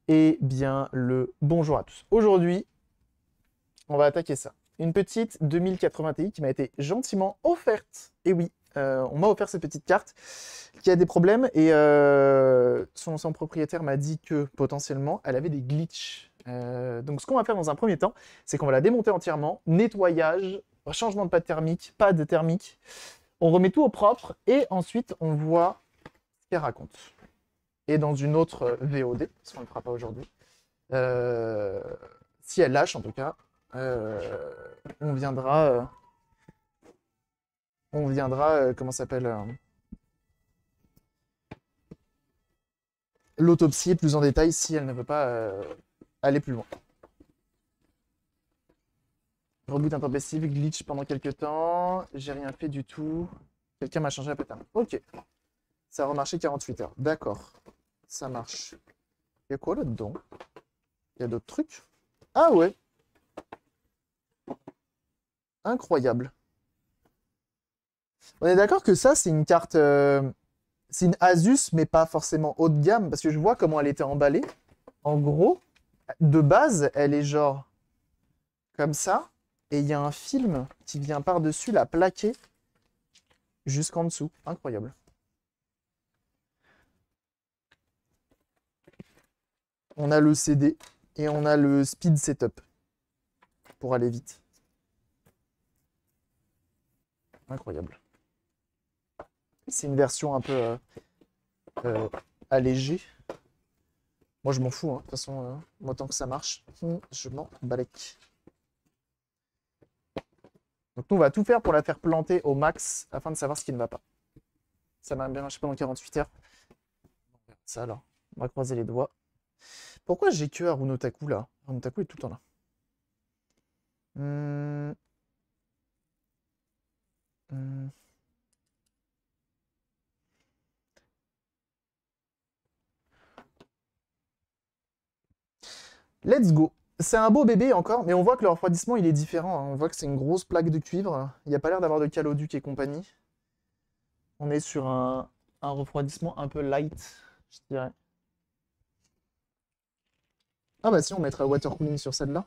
Eh bien, le bonjour à tous. Aujourd'hui, on va attaquer ça. Une petite 2080 Ti qui m'a été gentiment offerte. Et oui, on m'a offert cette petite carte qui a des problèmes et son propriétaire m'a dit que potentiellement elle avait des glitches. Donc ce qu'on va faire dans un premier temps, c'est qu'on va la démonter entièrement, nettoyage, changement de pad thermique. On remet tout au propre et ensuite on voit ce qu'elle raconte. Et dans une autre VOD, parce qu'on ne le fera pas aujourd'hui, euh, si elle lâche en tout cas, euh, on viendra, comment ça s'appelle, l'autopsie plus en détail si elle ne veut pas aller plus loin. Reboot intempestif, glitch pendant quelques temps, j'ai rien fait du tout. Quelqu'un m'a changé la pattern. Ok, ça a remarché 48 heures. D'accord, ça marche. Il y a quoi là-dedans? Il y a d'autres trucs? Ah ouais, incroyable. On est d'accord que ça, c'est une carte. C'est une Asus, mais pas forcément haut de gamme, parce que je vois comment elle était emballée. En gros, de base, elle est genre comme ça, et il y a un film qui vient par-dessus la plaquer jusqu'en dessous. Incroyable. On a le CD et on a le speed setup pour aller vite. Incroyable. C'est une version un peu euh, allégée. Moi, je m'en fous, hein. De toute façon, moi, tant que ça marche, je m'en balèque. Donc, nous, on va tout faire pour la faire planter au max afin de savoir ce qui ne va pas. Ça m'a bien marché pendant 48 heures. Ça, alors, on va croiser les doigts. Pourquoi j'ai que Harunotaku, là? Harunotaku est tout le temps là. Hum, hum. Let's go. C'est un beau bébé encore, mais on voit que le refroidissement il est différent, hein. On voit que c'est une grosse plaque de cuivre. Il n'y a pas l'air d'avoir de caloduc et compagnie. On est sur un refroidissement un peu light, je dirais. Ah bah si, on mettra water cooling sur celle-là.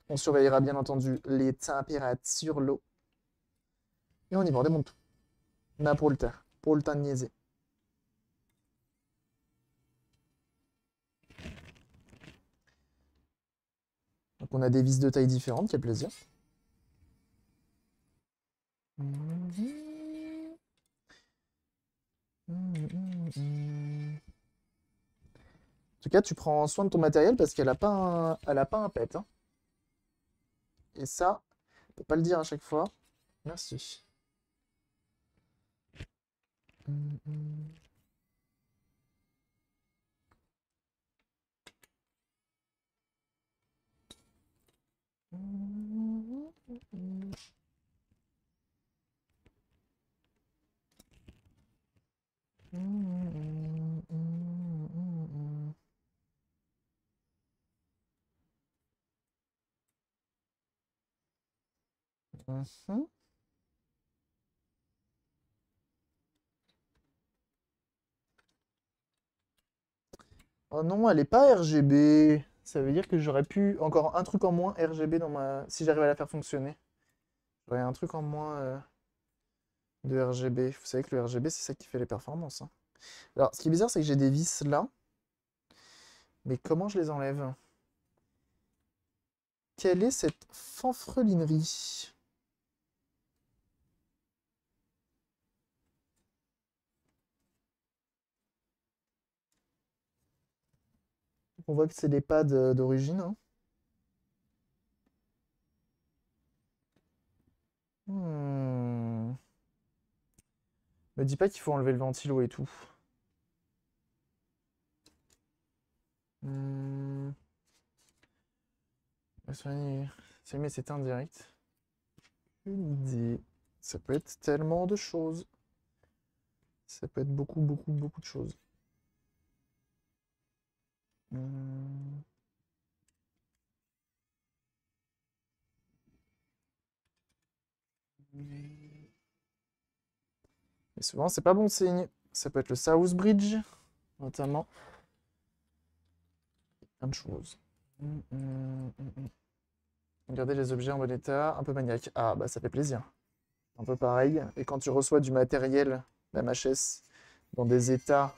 On surveillera bien entendu les températures, l'eau. Et on y va, on démonte tout. On a pour le temps de niaiser. Donc on a des vis de taille différentes, quel plaisir. En tout cas, tu prends soin de ton matériel parce qu'elle a pas elle a pas un pet, hein. Et ça, on peut pas le dire à chaque fois. Merci. Mhm. Oh non, elle est pas RGB. Ça veut dire que j'aurais pu encore un truc en moins RGB dans ma. Si j'arrive à la faire fonctionner. J'aurais un truc en moins de RGB. Vous savez que le RGB, c'est ça qui fait les performances, hein. Alors, ce qui est bizarre, c'est que j'ai des vis là. Mais comment je les enlève? Quelle est cette fanfrelinerie? On voit que c'est des pads d'origine, hein. Hmm. Me dis pas qu'il faut enlever le ventilo et tout. Hmm. C'est mais c'est indirect. Une idée. Ça peut être tellement de choses. Ça peut être beaucoup, beaucoup, beaucoup de choses. Hmm. Mais souvent, c'est pas bon signe. Ça peut être le South Bridge, notamment. Plein de choses. Regardez les objets en bon état, un peu maniaque. Ah, bah ça fait plaisir. Un peu pareil. Et quand tu reçois du matériel, la MHS, dans des états,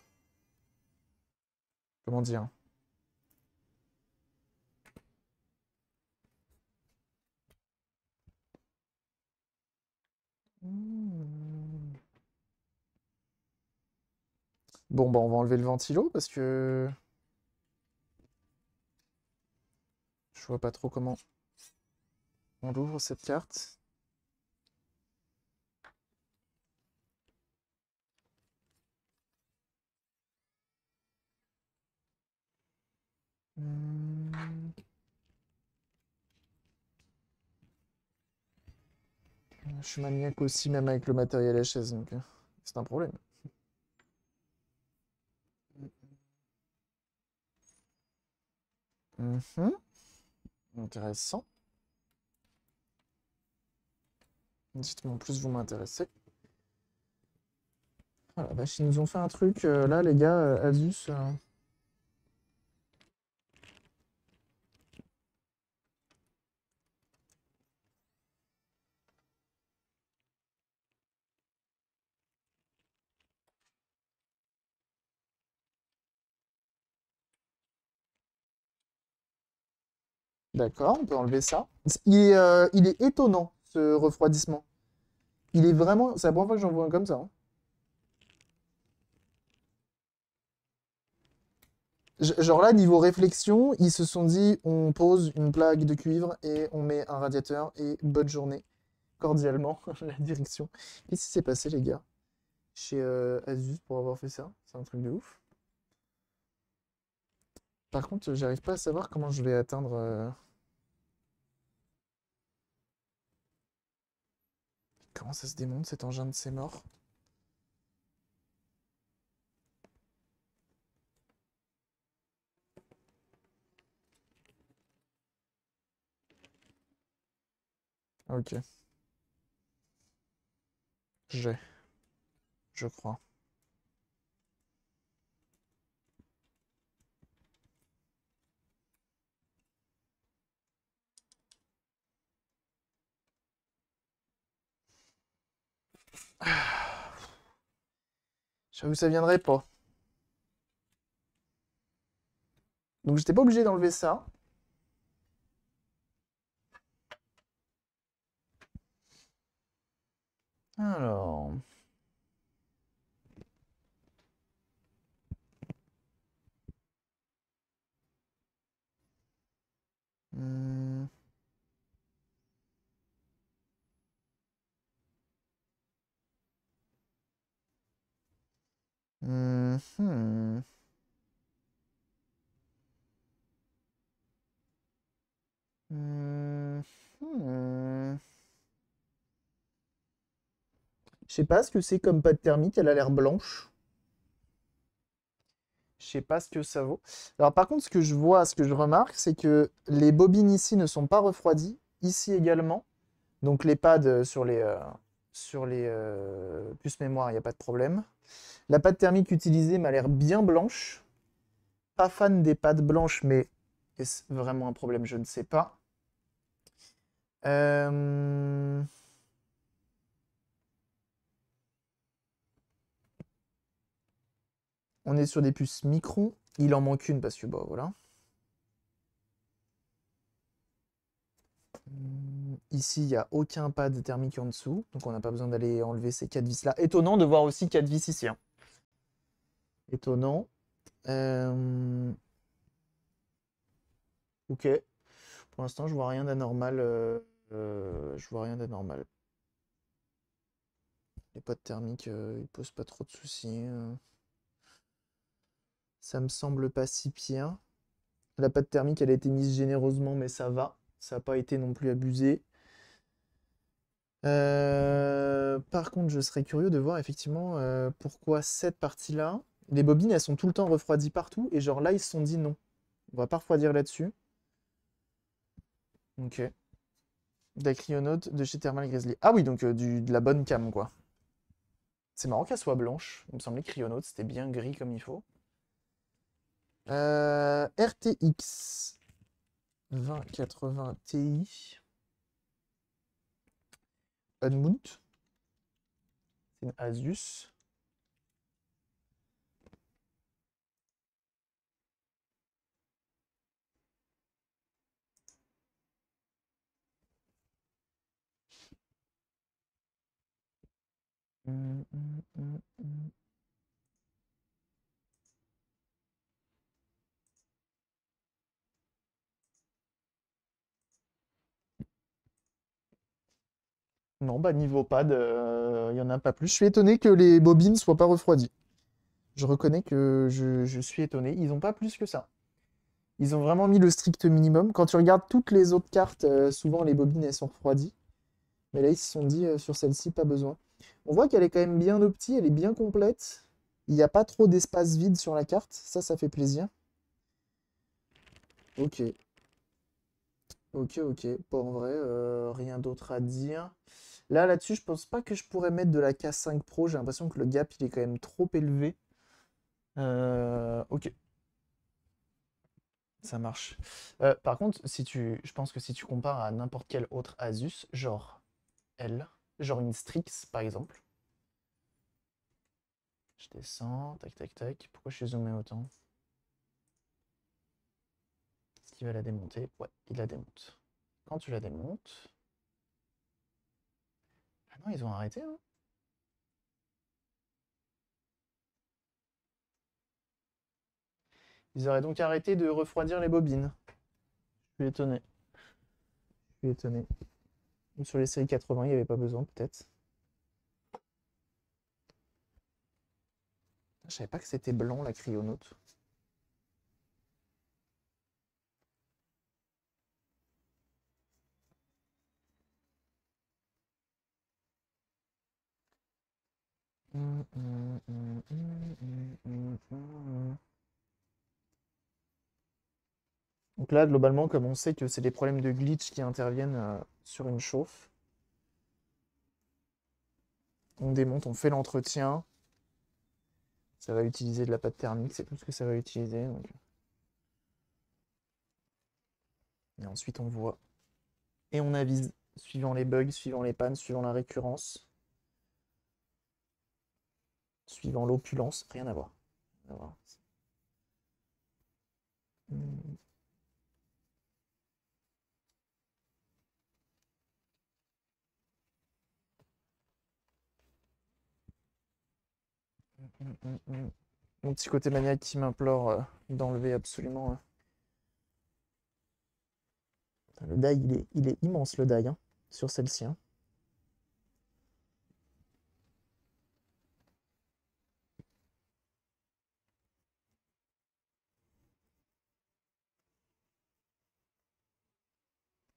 comment dire? Bon, bah on va enlever le ventilo parce que je vois pas trop comment on l'ouvre cette carte. Je suis maniaque aussi, même avec le matériel HS, donc c'est un problème. Intéressant. Dites-moi en plus, vous m'intéressez. Oh la vache, ils nous ont fait un truc là, les gars, Asus. D'accord, on peut enlever ça. Il est étonnant, ce refroidissement. Il est vraiment. C'est la première fois que j'en vois un comme ça, hein. Genre là, niveau réflexion, ils se sont dit on pose une plaque de cuivre et on met un radiateur et bonne journée. Cordialement, la direction. Qu'est-ce qui s'est passé, les gars, chez Asus pour avoir fait ça? C'est un truc de ouf. Par contre, j'arrive pas à savoir comment je vais atteindre. Comment ça se démonte cet engin de ces morts? Ok, j'ai, je crois. J'avoue, ça viendrait pas. Donc j'étais pas obligé d'enlever ça. Alors. Hmm. Hmm. Hmm. Hmm. Je sais pas ce que c'est comme pâte thermique, elle a l'air blanche. Je sais pas ce que ça vaut. Alors par contre, ce que je vois, ce que je remarque, c'est que les bobines ici ne sont pas refroidies. Ici également. Donc les pads sur les puces mémoire, il n'y a pas de problème. La pâte thermique utilisée m'a l'air bien blanche. Pas fan des pâtes blanches, mais est-ce vraiment un problème? Je ne sais pas. Euh, On est sur des puces Micron. Il en manque une parce que, bah voilà. Ici, il n'y a aucun pad thermique en dessous. Donc on n'a pas besoin d'aller enlever ces 4 vis là. Étonnant de voir aussi 4 vis ici, hein. Étonnant. Euh, Ok. Pour l'instant, je vois rien d'anormal. Je vois rien d'anormal. Les potes thermiques, ils posent pas trop de soucis. Ça me semble pas si pire. La pâte thermique, elle a été mise généreusement, mais ça va. Ça n'a pas été non plus abusé. Par contre, je serais curieux de voir effectivement pourquoi cette partie-là. Les bobines, elles sont tout le temps refroidies partout. Et genre là, ils se sont dit non. On va pas refroidir là-dessus. Ok. Dacrionaute de chez Thermal Grizzly. Ah oui, donc de la bonne cam, quoi. C'est marrant qu'elle soit blanche. Il me semblait que Rionaut, c'était bien gris comme il faut. RTX 2080 Ti. Unmount. C'est une Asus. Hum, hum, hum, hum. Non, bah niveau pad, il n'y en a pas plus. Je suis étonné que les bobines soient pas refroidies. Je reconnais que je suis étonné. Ils n'ont pas plus que ça. Ils ont vraiment mis le strict minimum. Quand tu regardes toutes les autres cartes, souvent les bobines elles sont refroidies. Mais là, ils se sont dit sur celle-ci, pas besoin. On voit qu'elle est quand même bien opti, elle est bien complète. Il n'y a pas trop d'espace vide sur la carte. Ça fait plaisir. Ok. Ok, ok. Pas en vrai, rien d'autre à dire. Là-dessus, je pense pas que je pourrais mettre de la K5 Pro. J'ai l'impression que le gap, il est quand même trop élevé. Ok, ça marche. Par contre, je pense que si tu compares à n'importe quel autre Asus, genre elle, genre une Strix par exemple. Je descends, tac tac tac. Pourquoi je suis zoomé autant? Est-ce qu'il va la démonter? Ouais, il la démonte. Quand tu la démontes. Ah non, ils ont arrêté, hein. Ils auraient donc arrêté de refroidir les bobines. Je suis étonné. Je suis étonné. Ou sur les séries 80, il n'y avait pas besoin, peut-être. Je savais pas que c'était blanc la cryonaute. Donc là, globalement, comme on sait que c'est des problèmes de glitch qui interviennent sur une chauffe, on démonte, on fait l'entretien. Ça va utiliser de la pâte thermique, c'est tout ce que ça va utiliser. Et ensuite, on voit. Et on avise, suivant les bugs, suivant les pannes, suivant la récurrence, suivant l'opulence. Rien à voir. Rien à voir. Mon petit côté maniaque qui m'implore d'enlever absolument. Le die, il est immense le die hein, sur celle-ci. Hein.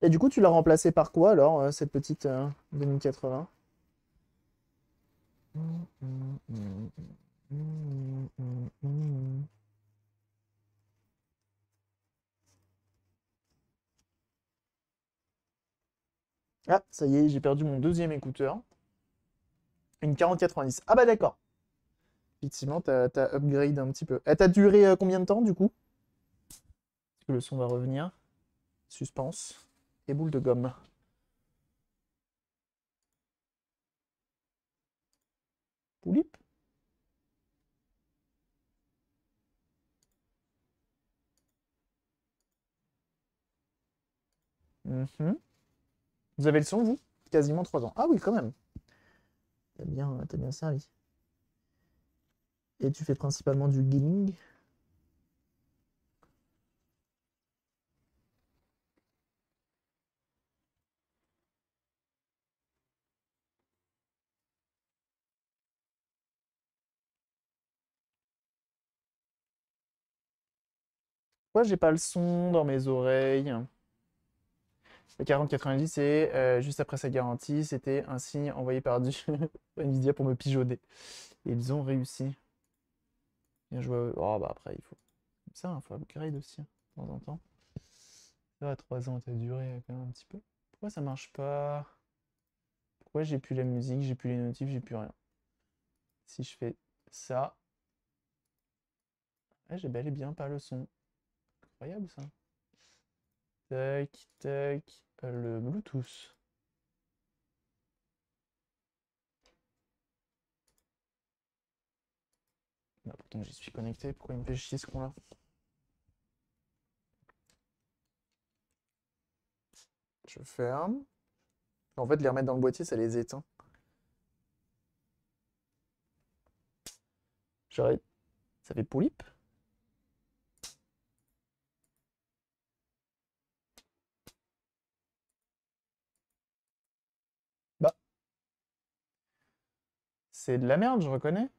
Et du coup, tu l'as remplacé par quoi alors, cette petite 2080? Ah, ça y est, j'ai perdu mon deuxième écouteur. Une 4090. Ah bah d'accord. Effectivement, t'as upgrade un petit peu. Elle t'a duré combien de temps du coup? Parce que le son va revenir. Suspense. Et boule de gomme. Poulip. Mhm. Vous avez le son, vous? Quasiment 3 ans. Ah oui, quand même. T'as bien servi. Et tu fais principalement du gaming? Pourquoi j'ai pas le son dans mes oreilles? Le 4090, c'est juste après sa garantie, c'était un signe envoyé par Nvidia pour me pigeonner. Et ils ont réussi. Bien joué. Oh bah après, il faut. Comme ça, il faut upgrade aussi, hein, de temps en temps. Ça, à 3 ans, t'as duré quand même un petit peu. Pourquoi ça marche pas? Pourquoi j'ai plus la musique, j'ai plus les notifs, j'ai plus rien? Si je fais ça, ah, j'ai bel et bien pas le son. Incroyable ça. Tac, tac, le Bluetooth. Bah, pourtant j'y suis connecté, pourquoi il me fait chier ce con là? Je ferme. En fait, les remettre dans le boîtier, ça les éteint. J'arrête. Ça fait poulip. Bah, c'est de la merde, je reconnais.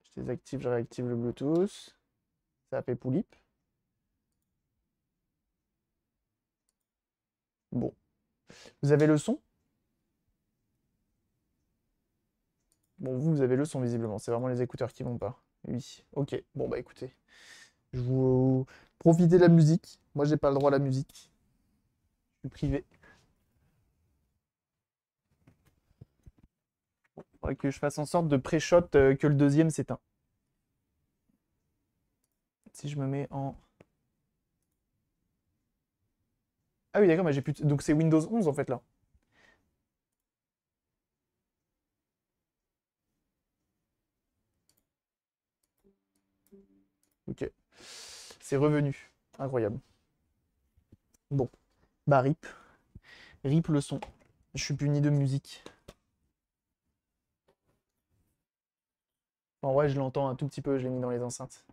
Je désactive, je réactive le Bluetooth. Ça fait poulip. Bon. Vous avez le son? Bon, vous avez le son visiblement. C'est vraiment les écouteurs qui vont pas. Oui. Ok. Bon, bah écoutez. Je vous profitez de la musique. Moi, j'ai pas le droit à la musique. Je suis privé. Faudrait que je fasse en sorte de pré-shot que le deuxième s'éteint. Si je me mets en... Ah oui, d'accord, mais j'ai plus... Donc c'est Windows 11 en fait là. Ok. C'est revenu. Incroyable. Bon. Bah rip. Rip le son. Je suis puni de musique. En vrai, je l'entends un tout petit peu, je l'ai mis dans les enceintes.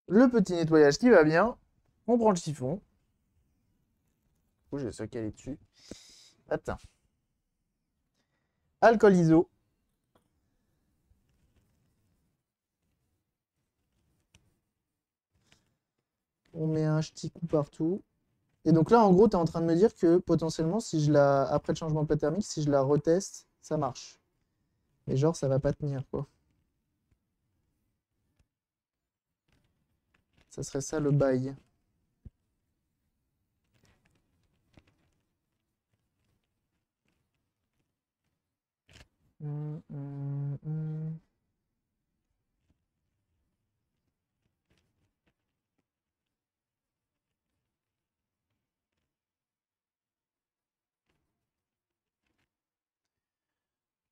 Le petit nettoyage qui va bien. On prend le chiffon. Oh, j'ai ça calé dessus. Attends. Alcool iso. On met un petit coup partout. Et donc là, en gros, tu es en train de me dire que potentiellement, si je la, après le changement de plat thermique, si je la reteste, ça marche. Mais genre, ça va pas tenir, quoi. Ça serait ça le bail. Hum, hum, hum.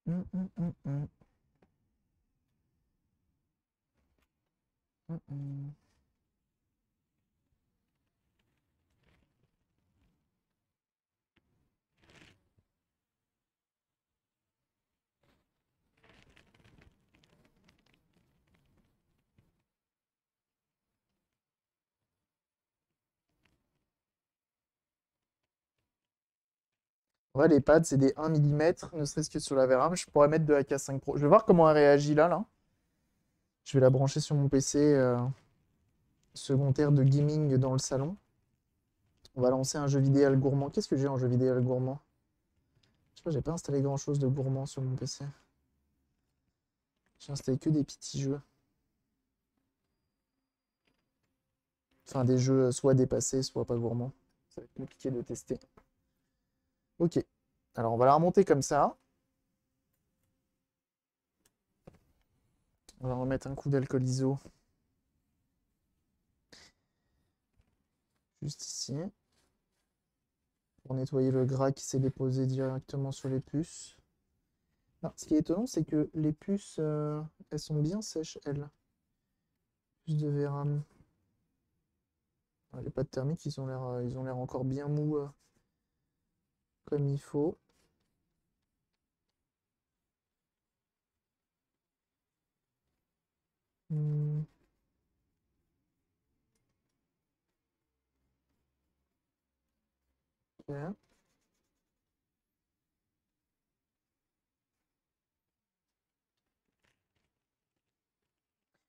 Hum, hum, hum, hum. Hum, hum. Ouais, les pads, c'est des 1 mm, ne serait-ce que sur la VRAM. Je pourrais mettre de la K5 Pro. Je vais voir comment elle réagit là. Je vais la brancher sur mon PC secondaire de gaming dans le salon. On va lancer un jeu vidéo gourmand. Qu'est-ce que j'ai en jeu vidéo gourmand? Je sais pas, j'ai pas installé grand-chose de gourmand sur mon PC. J'ai installé que des petits jeux. Enfin, des jeux soit dépassés, soit pas gourmands. Ça va être compliqué de tester. Ok. Alors, on va la remonter comme ça. On va remettre un coup d'alcool iso. Juste ici. Pour nettoyer le gras qui s'est déposé directement sur les puces. Non, ce qui est étonnant, c'est que les puces, elles sont bien sèches, elles. Plus de VRAM. Les pads thermiques, ils ont l'air encore bien mous comme il faut. Hmm. Ok.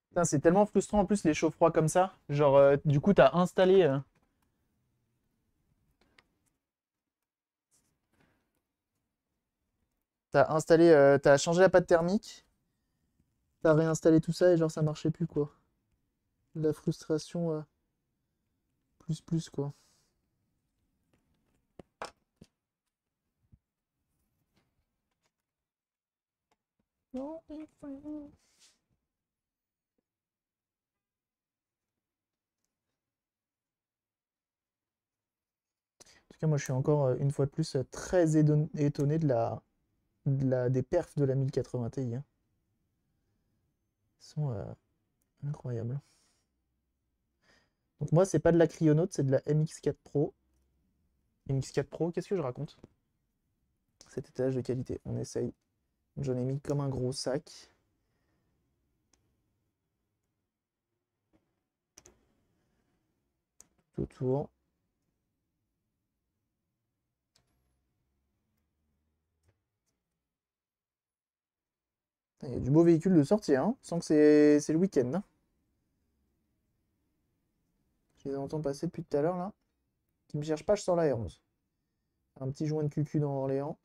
Putain, c'est tellement frustrant en plus les chauds froids comme ça. Genre, du coup, t'as changé la pâte thermique, t'as réinstallé tout ça et genre ça marchait plus quoi. La frustration plus quoi. Non, en tout cas, moi je suis encore une fois de plus très étonné des perfs de la 1080 Ti, hein. Ils sont incroyables. Donc moi c'est pas de la Cryonaut, c'est de la MX4 Pro. MX4 Pro, qu'est-ce que je raconte? Cet étage de qualité, on essaye. J'en ai mis comme un gros sac. Tout autour. Il y a du beau véhicule de sortie, hein. Sans que c'est le week-end, hein. Je les entends passer depuis tout à l'heure là. Qui me cherche pas, je sors la R11. Un petit joint de cucu dans Orléans.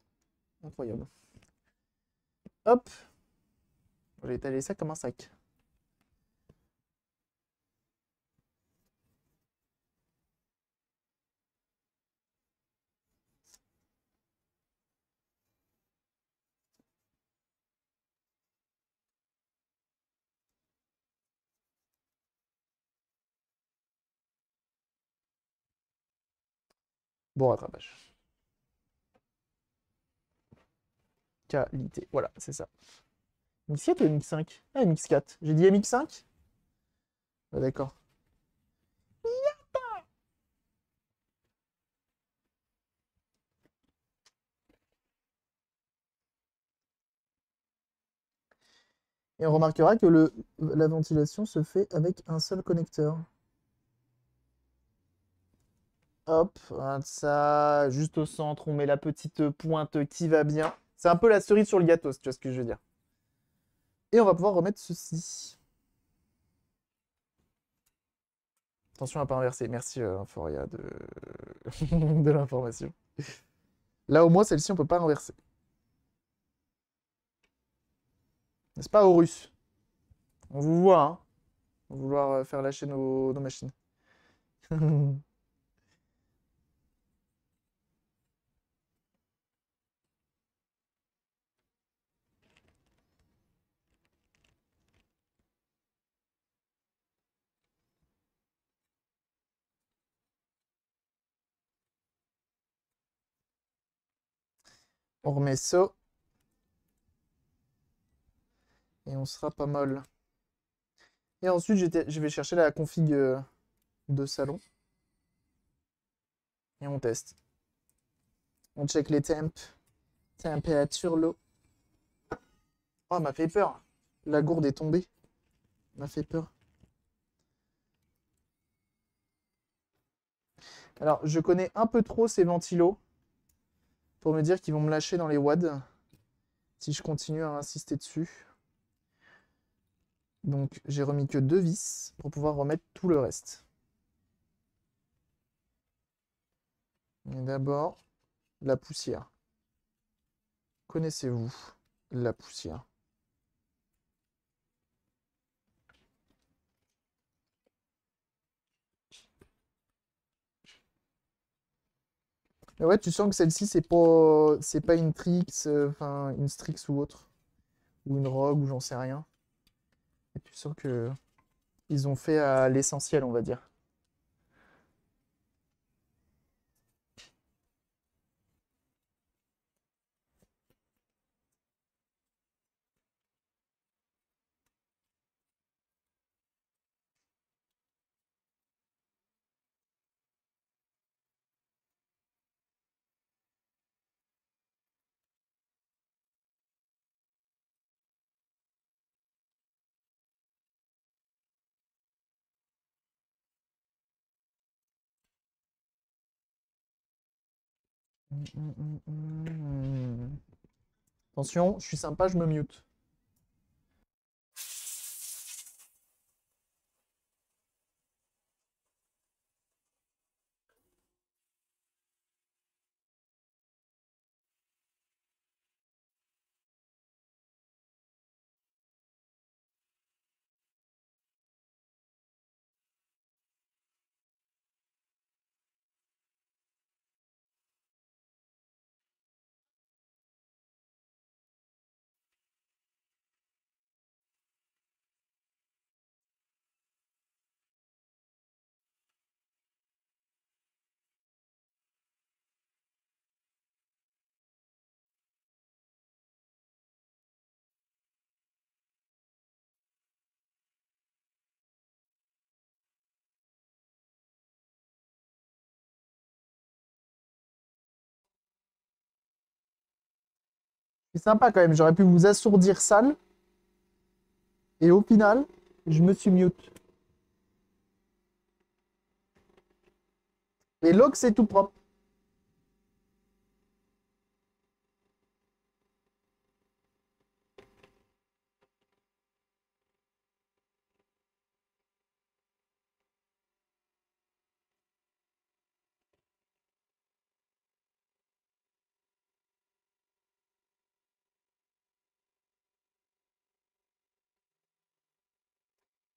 Incroyable. Hop. Je vais étaler ça comme un sac. Bon rattrapage. Qualité. Voilà, c'est ça. MX4 ou MX5? Ah, MX4. J'ai dit MX5? Ah, d'accord. Et on remarquera que la ventilation se fait avec un seul connecteur. Hop, ça, juste au centre, on met la petite pointe qui va bien. C'est un peu la cerise sur le gâteau, si tu vois ce que je veux dire. Et on va pouvoir remettre ceci. Attention à pas inverser. Merci Inforia de l'information. Là au moins celle-ci on peut pas inverser. N'est-ce pas Horus? On vous voit, hein? Vouloir faire lâcher nos machines. On remet ça. Et on sera pas mal. Et ensuite je vais chercher la config de salon. Et on teste. On check les temps. Température, l'eau. Oh, m'a fait peur. La gourde est tombée. M'a fait peur. Alors, je connais un peu trop ces ventilos pour me dire qu'ils vont me lâcher dans les wads si je continue à insister dessus. Donc, j'ai remis que 2 vis pour pouvoir remettre tout le reste. Et d'abord, la poussière. Connaissez-vous la poussière? Mais ouais, tu sens que celle-ci, c'est pas une Trix, enfin une Strix ou autre, ou une Rogue, ou j'en sais rien. Et tu sens que ils ont fait à l'essentiel, on va dire. Attention, je suis sympa, je me mute. C'est sympa quand même, j'aurais pu vous assourdir sale. Et au final, je me suis mute. Et log, c'est tout propre.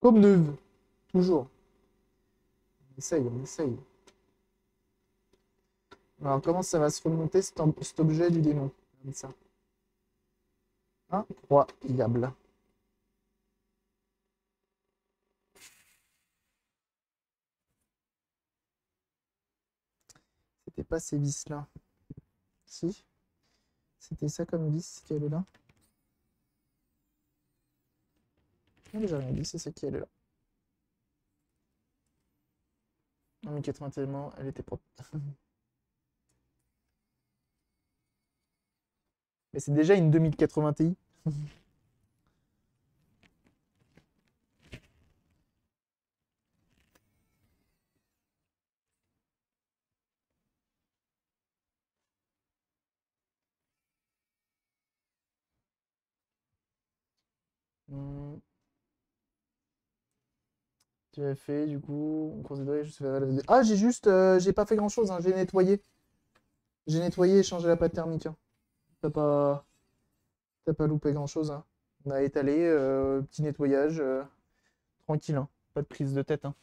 Comme neuve. Toujours. On essaye, on essaye. Alors, comment ça va se remonter cet objet du démon? Comme ça. Incroyable. C'était pas ces vis-là. Si. C'était ça comme vis qui allait là. Non, mais j'ai rien dit, c'est ça qui allait là. Non, mais 80 tellement, elle était propre. Mais c'est déjà une 2080 Ti. Hmm. Tu as fait, du coup, on croise les doigts, je fais la vidéo. Ah, j'ai juste, j'ai pas fait grand-chose, hein, j'ai nettoyé. J'ai nettoyé et changé la pâte thermique, hein. T'as pas, t'as pas loupé grand-chose, hein. On a étalé, petit nettoyage, tranquille, hein. Pas de prise de tête, hein.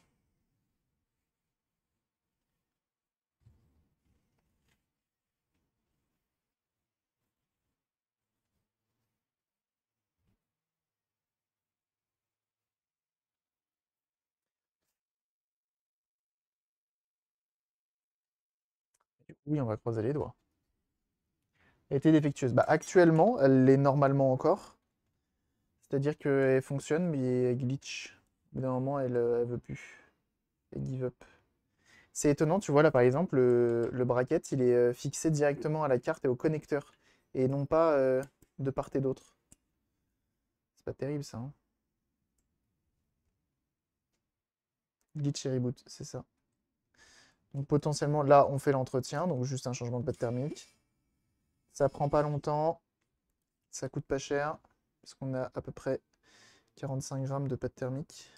Oui, on va croiser les doigts. Elle était défectueuse. Bah, actuellement, elle l'est normalement encore. C'est-à-dire qu'elle fonctionne, mais elle glitch. Au bout d'un moment, elle veut plus. Elle give up. C'est étonnant, tu vois, là, par exemple, le bracket, il est fixé directement à la carte et au connecteur. Et non pas de part et d'autre. C'est pas terrible, ça, hein. Glitch et reboot, c'est ça. Donc potentiellement, là, on fait l'entretien, donc juste un changement de pâte thermique. Ça prend pas longtemps, ça coûte pas cher, parce qu'on a à peu près 45 grammes de pâte thermique.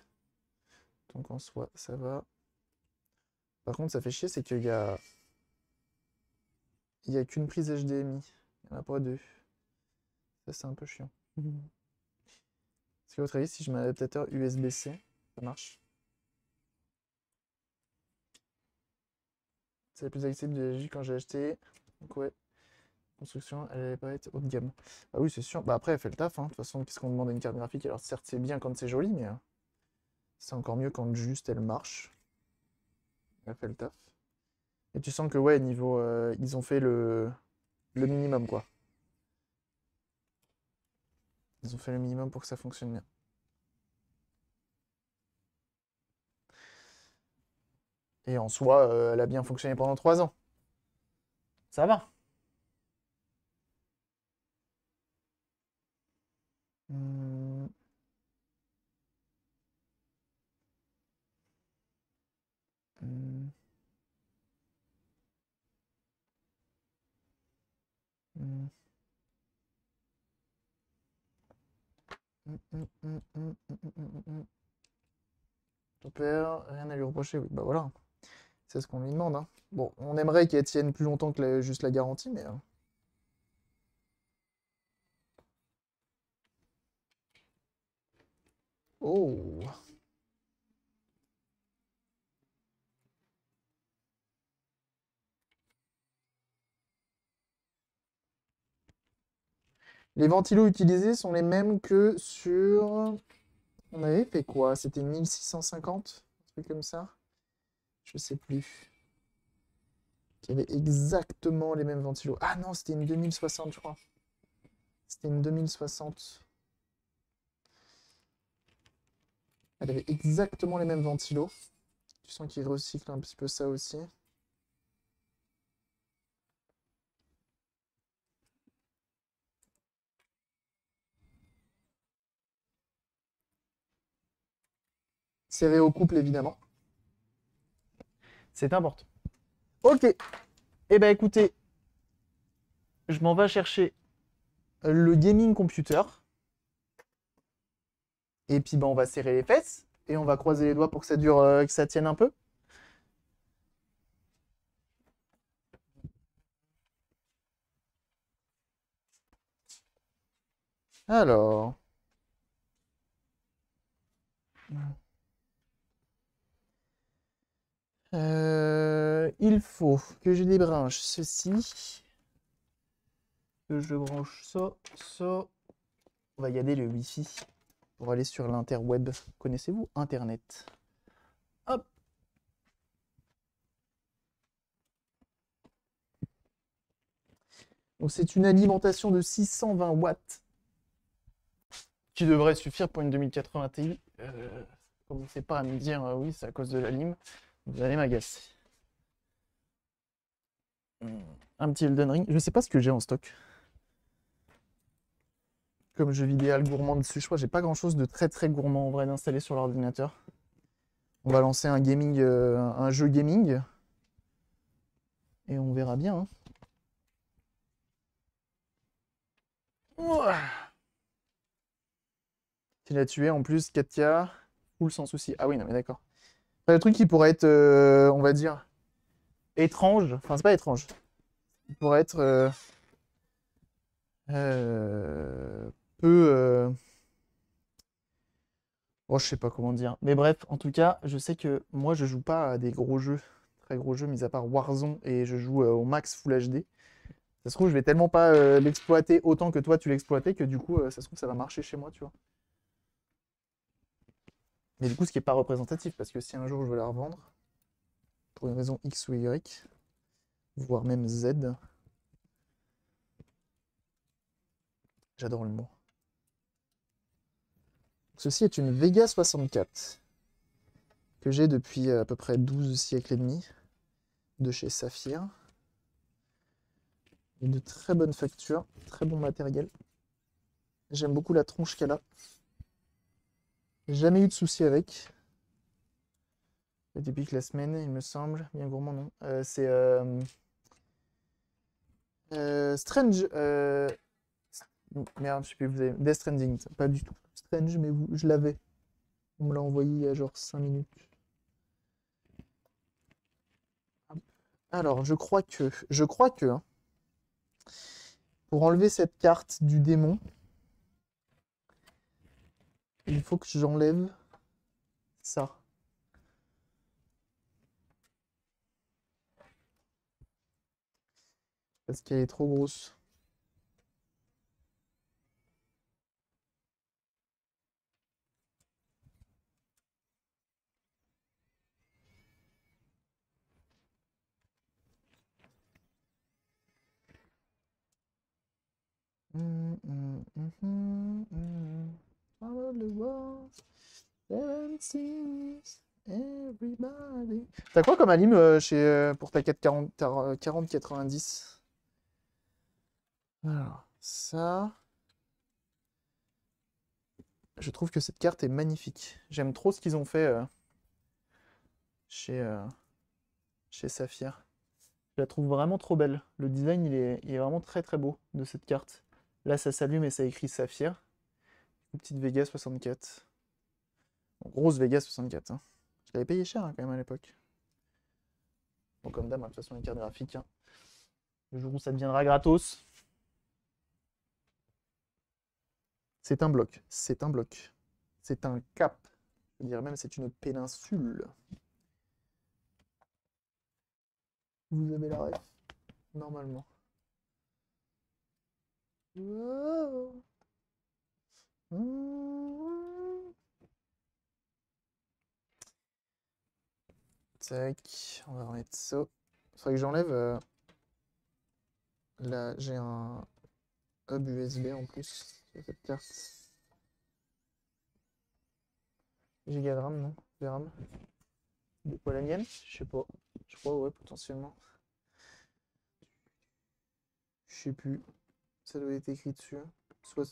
Donc en soi, ça va. Par contre, ça fait chier, c'est il y a qu'une prise HDMI. Il n'y en a pas deux. Ça, c'est un peu chiant. Est-ce que votre avis, si je mets un adaptateur USB-C, ça marche? C'est la plus accessible de LG quand j'ai acheté. Donc ouais, construction, elle allait pas être haut de gamme. Ah oui, c'est sûr. Bah après, elle fait le taf, hein. De toute façon, qu'est-ce qu'on demande à une carte graphique? Alors certes, c'est bien quand c'est joli, mais c'est encore mieux quand juste elle marche. Elle fait le taf. Et tu sens que ouais, niveau, ils ont fait le minimum, quoi. Ils ont fait le minimum pour que ça fonctionne bien. Et en soi, elle a bien fonctionné pendant 3 ans. Ça va. Hmm, hmm. Ton père, rien à lui reprocher, oui, bah voilà. C'est ce qu'on lui demande, hein. Bon, on aimerait qu'elle tienne plus longtemps que juste la garantie, mais... Oh! Les ventilos utilisés sont les mêmes que sur... On avait fait quoi? C'était 1650? Un truc comme ça? Je sais plus. Il y avait exactement les mêmes ventilos. Ah non, c'était une 2060, je crois. C'était une 2060. Elle avait exactement les mêmes ventilos. Tu sens qu'ils recyclent un petit peu ça aussi. Serré au couple, évidemment. C'est important. Ok. Eh ben écoutez, je m'en vais chercher le gaming computer. Et puis ben, on va serrer les fesses. Et on va croiser les doigts pour que ça dure, que ça tienne un peu. Alors. Il faut que je débranche ceci. Que je branche ça, ça. On va garder le Wi-Fi pour aller sur l'interweb. Connaissez-vous Internet? Hop. Donc c'est une alimentation de 620 watts qui devrait suffire pour une 2080 Ti. Commencez pas à me dire oui, c'est à cause de la lime. Vous allez m'agacer. Un petit Elden Ring. Je sais pas ce que j'ai en stock. Comme jeu vidéo gourmand dessus, je crois que j'ai pas grand chose de très très gourmand en vrai d'installer sur l'ordinateur. On va lancer un gaming, un jeu gaming. Et on verra bien. Hein. Ouah. Tu l'as tué en plus, Katia. Full sans souci. Ah oui, non mais d'accord. Le truc qui pourrait être, on va dire, étrange. Enfin, c'est pas étrange. Il pourrait être peu. Oh, je sais pas comment dire. Mais bref, en tout cas, je sais que moi, je joue pas à des gros jeux, très gros jeux, mis à part Warzone, et je joue au max Full HD. Ça se trouve, je vais tellement pas l'exploiter autant que toi tu l'exploitais que du coup, ça se trouve, ça va marcher chez moi, tu vois. Mais du coup, ce qui est pas représentatif, parce que si un jour je veux la revendre, pour une raison X ou Y, voire même Z, j'adore le mot. Ceci est une Vega 64 que j'ai depuis à peu près 12 siècles et demi de chez Saphir. Et de très bonne facture, très bon matériel. J'aime beaucoup la tronche qu'elle a. Jamais eu de soucis avec. Depuis que la semaine, il me semble. Bien gourmand, non. C'est Strange. Merde, je sais plus, vous avez... Death Stranding, pas du tout. Strange, mais je l'avais. On me l'a envoyé il y a genre 5 minutes. Alors, je crois que, hein, pour enlever cette carte du démon, il faut que j'enlève ça. Parce qu'elle est trop grosse. Follow the world, seven seas, everybody. T'as quoi comme anime pour ta 4090? Alors, ça. Je trouve que cette carte est magnifique. J'aime trop ce qu'ils ont fait chez, euh, chez Saphir. Je la trouve vraiment trop belle. Le design, il est vraiment très très beau de cette carte. Là, ça s'allume et ça écrit Saphir. Une petite Vega 64. Bon, grosse Vega 64. Hein. Je l'avais payé cher hein, quand même à l'époque. Bon, comme d'hab, hein, de toute façon, les cartes graphiques. Hein. Le jour où ça deviendra gratos. C'est un bloc. C'est un bloc. C'est un cap. Je dirais même c'est une péninsule. Vous avez la ref. Normalement. Wow. Tac, on va remettre ça. Il faudrait que j'enlève. Là, j'ai un hub USB en plus sur cette carte. Giga de RAM, non? De RAM. De quoi la mienne? Je sais pas. Je crois, ouais, potentiellement. Je sais plus. Ça doit être écrit dessus.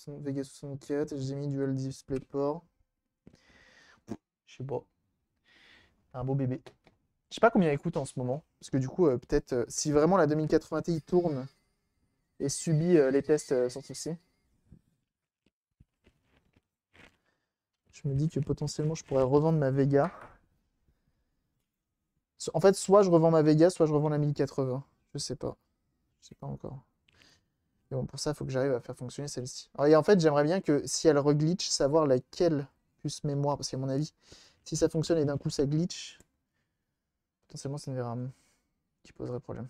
Vega 64, j'ai mis Dual DisplayPort. Je sais pas. Un beau bébé. Je sais pas combien il coûte en ce moment. Parce que du coup, peut-être, si vraiment la 2080 Ti tourne et subit les tests sans souci, je me dis que potentiellement je pourrais revendre ma Vega. En fait, soit je revends ma Vega, soit je revends la 1080. Je sais pas. Je sais pas encore. Mais bon, pour ça, il faut que j'arrive à faire fonctionner celle-ci. Et en fait, j'aimerais bien que si elle reglitch, savoir laquelle puce mémoire. Parce qu'à mon avis, si ça fonctionne et d'un coup ça glitch, potentiellement c'est une VRAM qui poserait problème.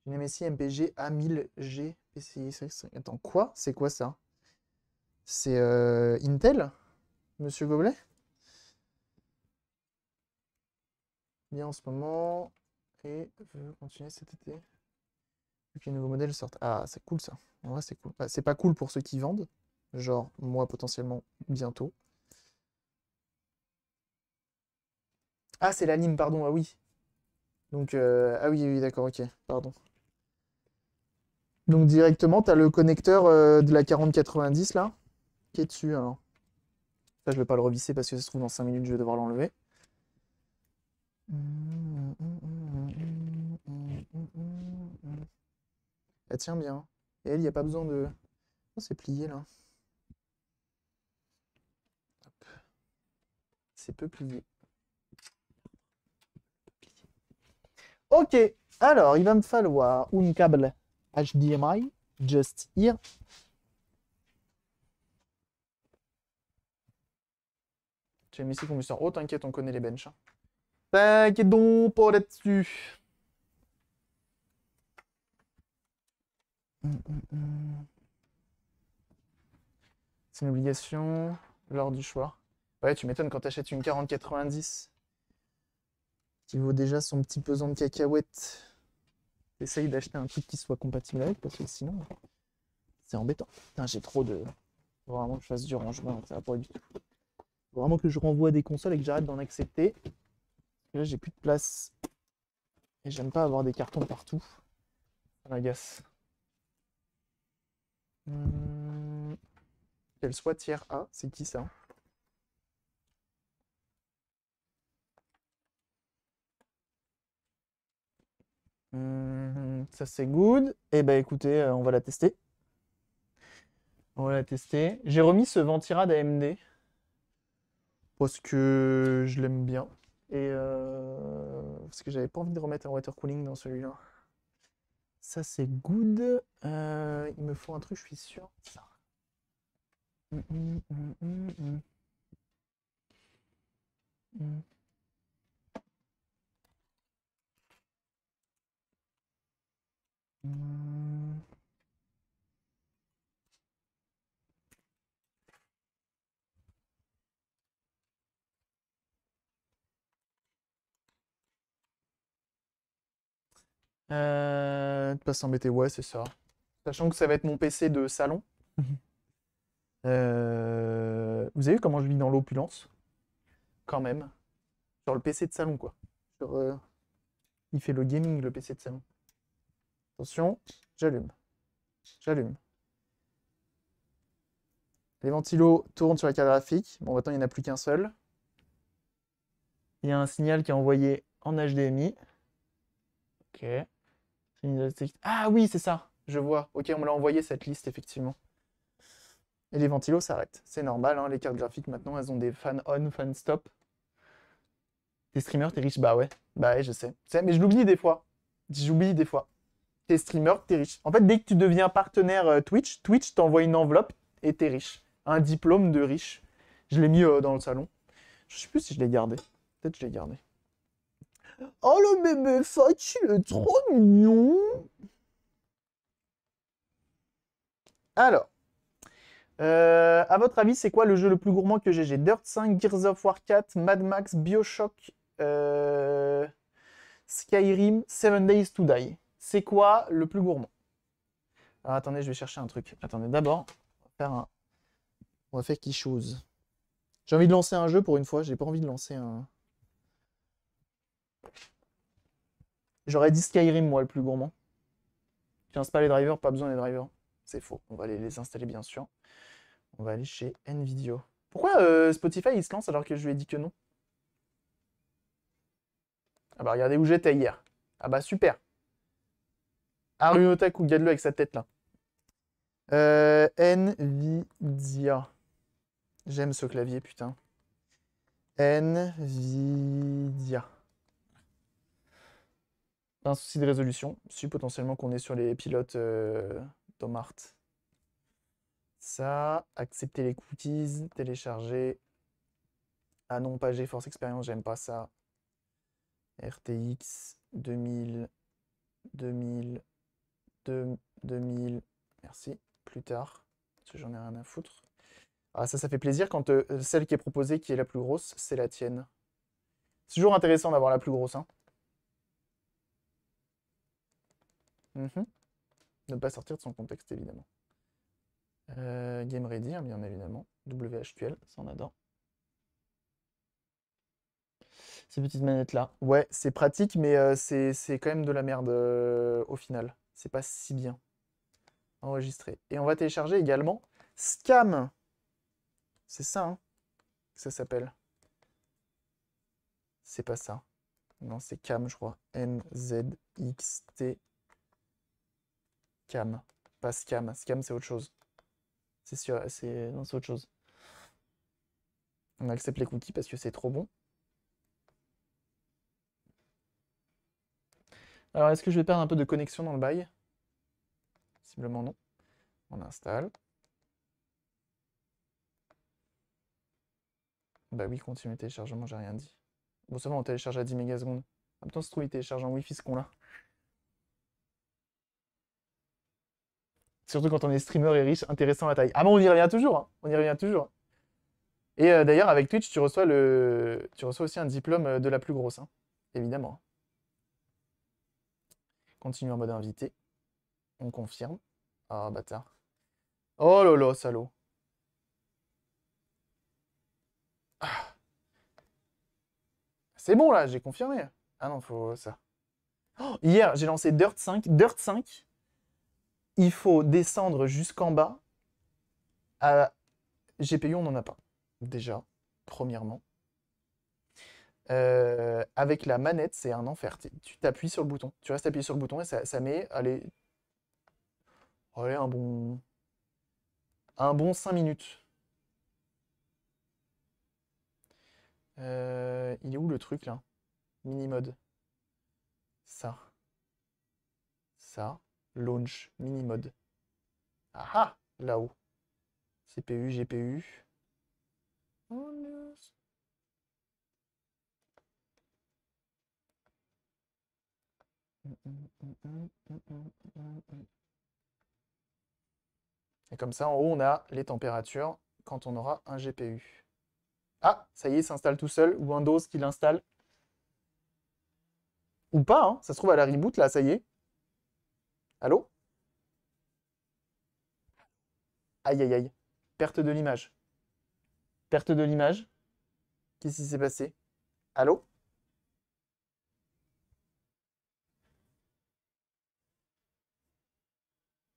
Une MSI MPG A1000G PCI. Attends, quoi? C'est quoi ça? C'est Intel, monsieur Goblet? Bien en ce moment. Et veut continuer cet été. Que les nouveaux modèles sortent. Ah, c'est cool ça. En vrai, c'est cool. Bah, c'est pas cool pour ceux qui vendent. Genre, moi, potentiellement, bientôt. Ah, c'est la lime, pardon. Ah oui. Donc, ah oui, oui, d'accord, ok. Pardon. Donc, directement, tu as le connecteur de la 4090 là, qui est dessus. Alors, ça, je vais pas le revisser parce que ça se trouve dans 5 minutes, je vais devoir l'enlever. Elle tient bien. Et elle, il n'y a pas besoin de. Oh, c'est plié là. Hop. C'est peu plié. Ok, alors il va me falloir un câble HDMI, just here. J'ai mis ici combustion. Oh, t'inquiète, on connaît les benches. Hein. T'inquiète donc pas là-dessus. C'est une obligation lors du choix. Ouais, tu m'étonnes quand t'achètes une 4090 qui vaut déjà son petit pesant de cacahuètes. Essaye d'acheter un truc qui soit compatible avec parce que sinon, c'est embêtant. Putain, j'ai trop de. Faut vraiment que je fasse du rangement, ça va pas du tout. Faut vraiment que je renvoie des consoles et que j'arrête d'en accepter. Là, j'ai plus de place. Et j'aime pas avoir des cartons partout. Ça m'agace. Qu'elle soit tiers A, c'est qui ça? Ça c'est good. Eh ben écoutez, on va la tester. On va la tester. J'ai remis ce Ventirad AMD parce que je l'aime bien. Et parce que j'avais pas envie de remettre un water cooling dans celui-là. Ça c'est good. Il me faut un truc, je suis sûr. Ça. Pas s'embêter, ouais, c'est ça. Sachant que ça va être mon PC de salon. Vous avez vu comment je vis dans l'opulence? Quand même. Sur le PC de salon, quoi. Sur, il fait le gaming, le PC de salon. Attention, j'allume. J'allume. Les ventilos tournent sur la carte graphique. Bon, maintenant, il n'y en a plus qu'un seul. Il y a un signal qui est envoyé en HDMI. Ok. Ah oui, c'est ça. Je vois. Ok, on me l'a envoyé cette liste, effectivement. Et les ventilos s'arrêtent. C'est normal, hein, les cartes graphiques, maintenant, elles ont des fan on, fan stop. T'es streamer, t'es riche. Bah ouais. Bah ouais, je sais. Mais je l'oublie des fois. J'oublie des fois. T'es streamer, t'es riche. En fait, dès que tu deviens partenaire Twitch, Twitch t'envoie une enveloppe et t'es riche. Un diplôme de riche. Je l'ai mis dans le salon. Je sais plus si je l'ai gardé. Peut-être que je l'ai gardé. Oh le bébé Fudge, il est trop mignon. Alors, à votre avis, c'est quoi le jeu le plus gourmand que j'ai? J'ai Dirt 5, Gears of War 4, Mad Max, BioShock, Skyrim, 7 Days to Die. C'est quoi le plus gourmand? Alors attendez, je vais chercher un truc. Attendez, d'abord, on va faire quelque chose. J'ai envie de lancer un jeu pour une fois, j'ai pas envie de lancer un... J'aurais dit Skyrim, moi, le plus gourmand. Tu installes les drivers, pas besoin des drivers. C'est faux, on va les installer bien sûr. On va aller chez NVIDIA. Pourquoi Spotify il se lance alors que je lui ai dit que non? Ah bah regardez où j'étais hier. Ah bah super. Arunota ou Gadlo avec sa tête là. NVIDIA. J'aime ce clavier, putain. NVIDIA. Un souci de résolution. Si potentiellement qu'on est sur les pilotes Tomart. Ça, accepter les cookies, télécharger. Ah non, pas GeForce Experience, j'aime pas ça. RTX 2000, 2000, 2000. Merci. Plus tard, parce que j'en ai rien à foutre. Ah, ça fait plaisir quand celle qui est proposée, qui est la plus grosse, c'est la tienne. C'est toujours intéressant d'avoir la plus grosse, hein. Ne pas sortir de son contexte, évidemment. Game Ready, hein, bien évidemment. WHQL, ça on adore. Ces petites manettes-là. Ouais, c'est pratique, mais c'est quand même de la merde au final. C'est pas si bien. Enregistré. Et on va télécharger également Scam. C'est ça, hein, que ça s'appelle. C'est pas ça. Non, c'est Cam, je crois. NZXT. Cam. Pas Scam. Scam, c'est autre chose. C'est sûr, non, c'est autre chose. On accepte les cookies parce que c'est trop bon. Alors, est-ce que je vais perdre un peu de connexion dans le bail? Possiblement non. On installe. Bah oui, continue le téléchargement, j'ai rien dit. Bon, ça va, on télécharge à 10 mégasecondes. En même temps, se trouve, il télécharge en Wi-Fi ce qu'on-là. Surtout quand on est streamer et riche, intéressant la taille. Ah bon, on y revient toujours, hein. On y revient toujours. Et d'ailleurs, avec Twitch, tu reçois aussi un diplôme de la plus grosse, hein. Évidemment. Continue en mode invité. On confirme. Ah, bâtard. Oh là là, salaud. Ah. C'est bon, là, j'ai confirmé. Ah non, faut ça. Oh, hier, j'ai lancé Dirt 5. Dirt 5, il faut descendre jusqu'en bas. À GPU, on n'en a pas. Déjà, premièrement. Avec la manette, c'est un enfer. Tu t'appuies sur le bouton. Tu restes appuyé sur le bouton et ça met, allez, un bon 5 minutes. Il est où le truc là? Mini-mode. Ça. Ça. Launch. Mini-mode. Ah ah! Là-haut. CPU, GPU. Oh, non. Et comme ça, en haut, on a les températures quand on aura un GPU. Ah, ça y est, il s'installe tout seul. Windows qui l'installe. Ou pas, hein. Ça se trouve à la reboot, là, ça y est. Allô? Aïe, aïe, aïe. Perte de l'image. Perte de l'image. Qu'est-ce qui s'est passé? Allô?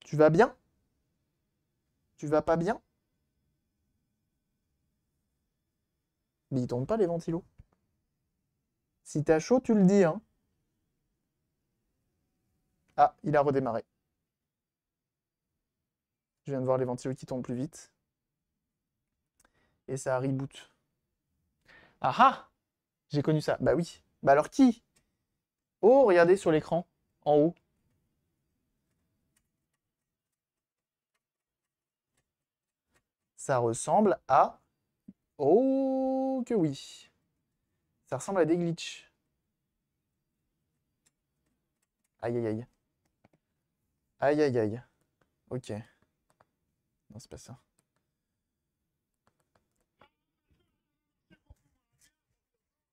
Tu vas bien? Tu vas pas bien? Mais ils tournent pas les ventilos. Si t'as chaud, tu le dis, hein. Ah, il a redémarré. Je viens de voir les ventilos qui tournent plus vite. Et ça reboot. Ah ah! J'ai connu ça. Bah oui. Bah alors qui? Oh, regardez sur l'écran, en haut. Ça ressemble à... Oh, que oui. Ça ressemble à des glitches. Aïe, aïe, aïe. Aïe, aïe, aïe. Ok. Non, c'est pas ça.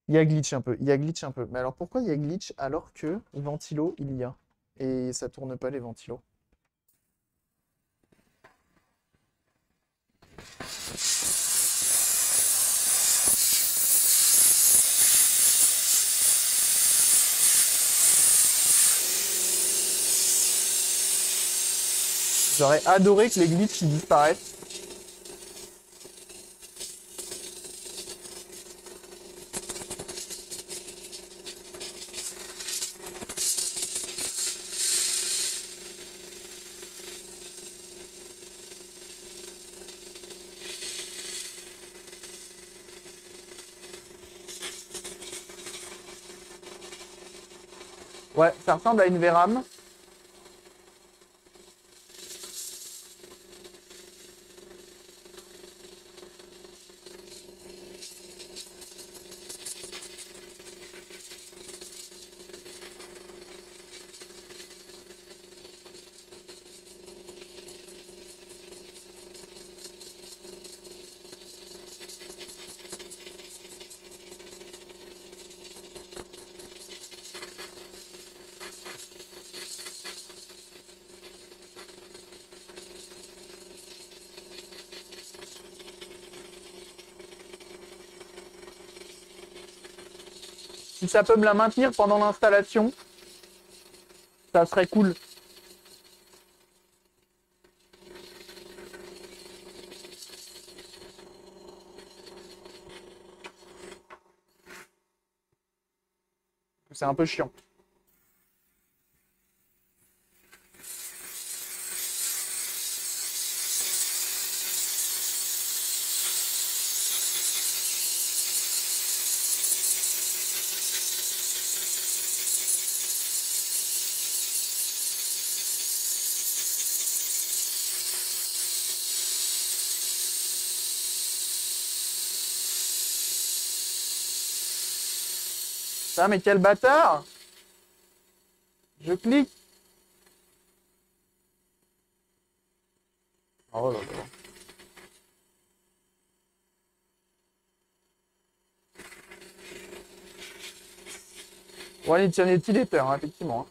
Il y a glitch un peu. Il y a glitch un peu. Mais alors pourquoi il y a glitch alors que ventilo, il y a? Et ça tourne pas les ventilos. J'aurais adoré que les glitches ils disparaissent. Ouais, ça ressemble à une VRAM. Si ça peut me la maintenir pendant l'installation, ça serait cool. C'est un peu chiant. Ah, mais quel bâtard! Je clique. Oh là là. Ouais, il tient les utilisateurs, hein, effectivement.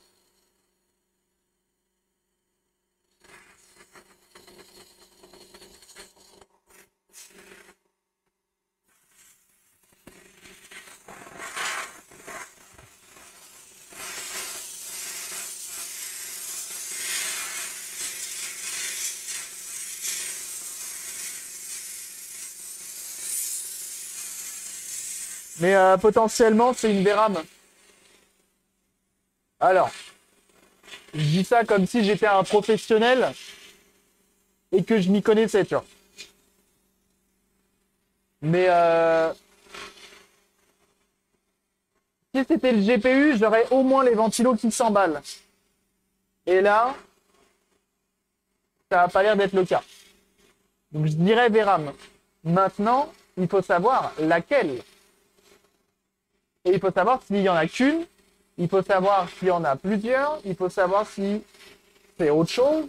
Mais potentiellement, c'est une VRAM. Alors, je dis ça comme si j'étais un professionnel et que je m'y connaissais, tu vois. Mais si c'était le GPU, j'aurais au moins les ventilos qui s'emballent. Et là, ça n'a pas l'air d'être le cas. Donc je dirais VRAM. Maintenant, il faut savoir laquelle. Et il faut savoir s'il y en a qu'une. Il faut savoir s'il y en a plusieurs. Il faut savoir si c'est autre chose.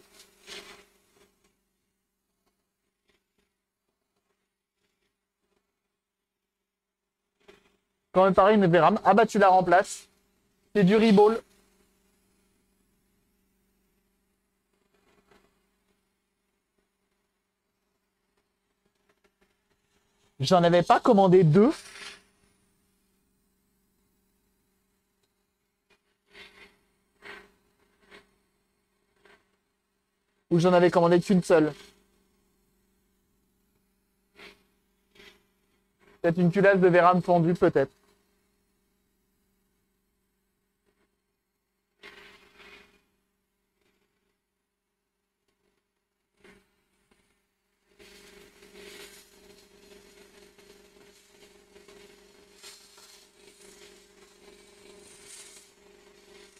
Quand même pareil, une VRAM. Ah bah tu la remplaces. C'est du reball. J'en avais pas commandé deux. Ou j'en avais commandé qu'une seule. Peut-être une culasse de Vérane fendue, peut-être.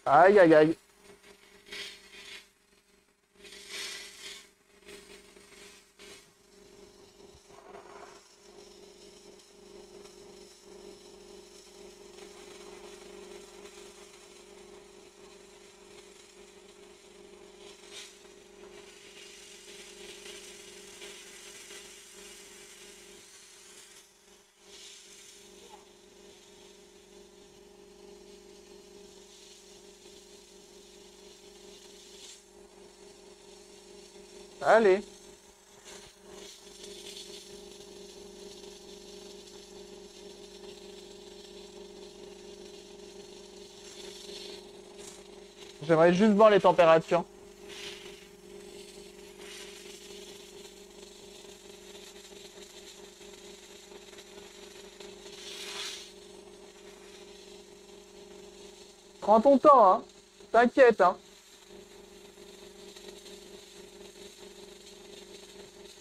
Aïe, aïe, aïe. Allez. J'aimerais juste voir les températures. Prends ton temps, hein. T'inquiète, hein.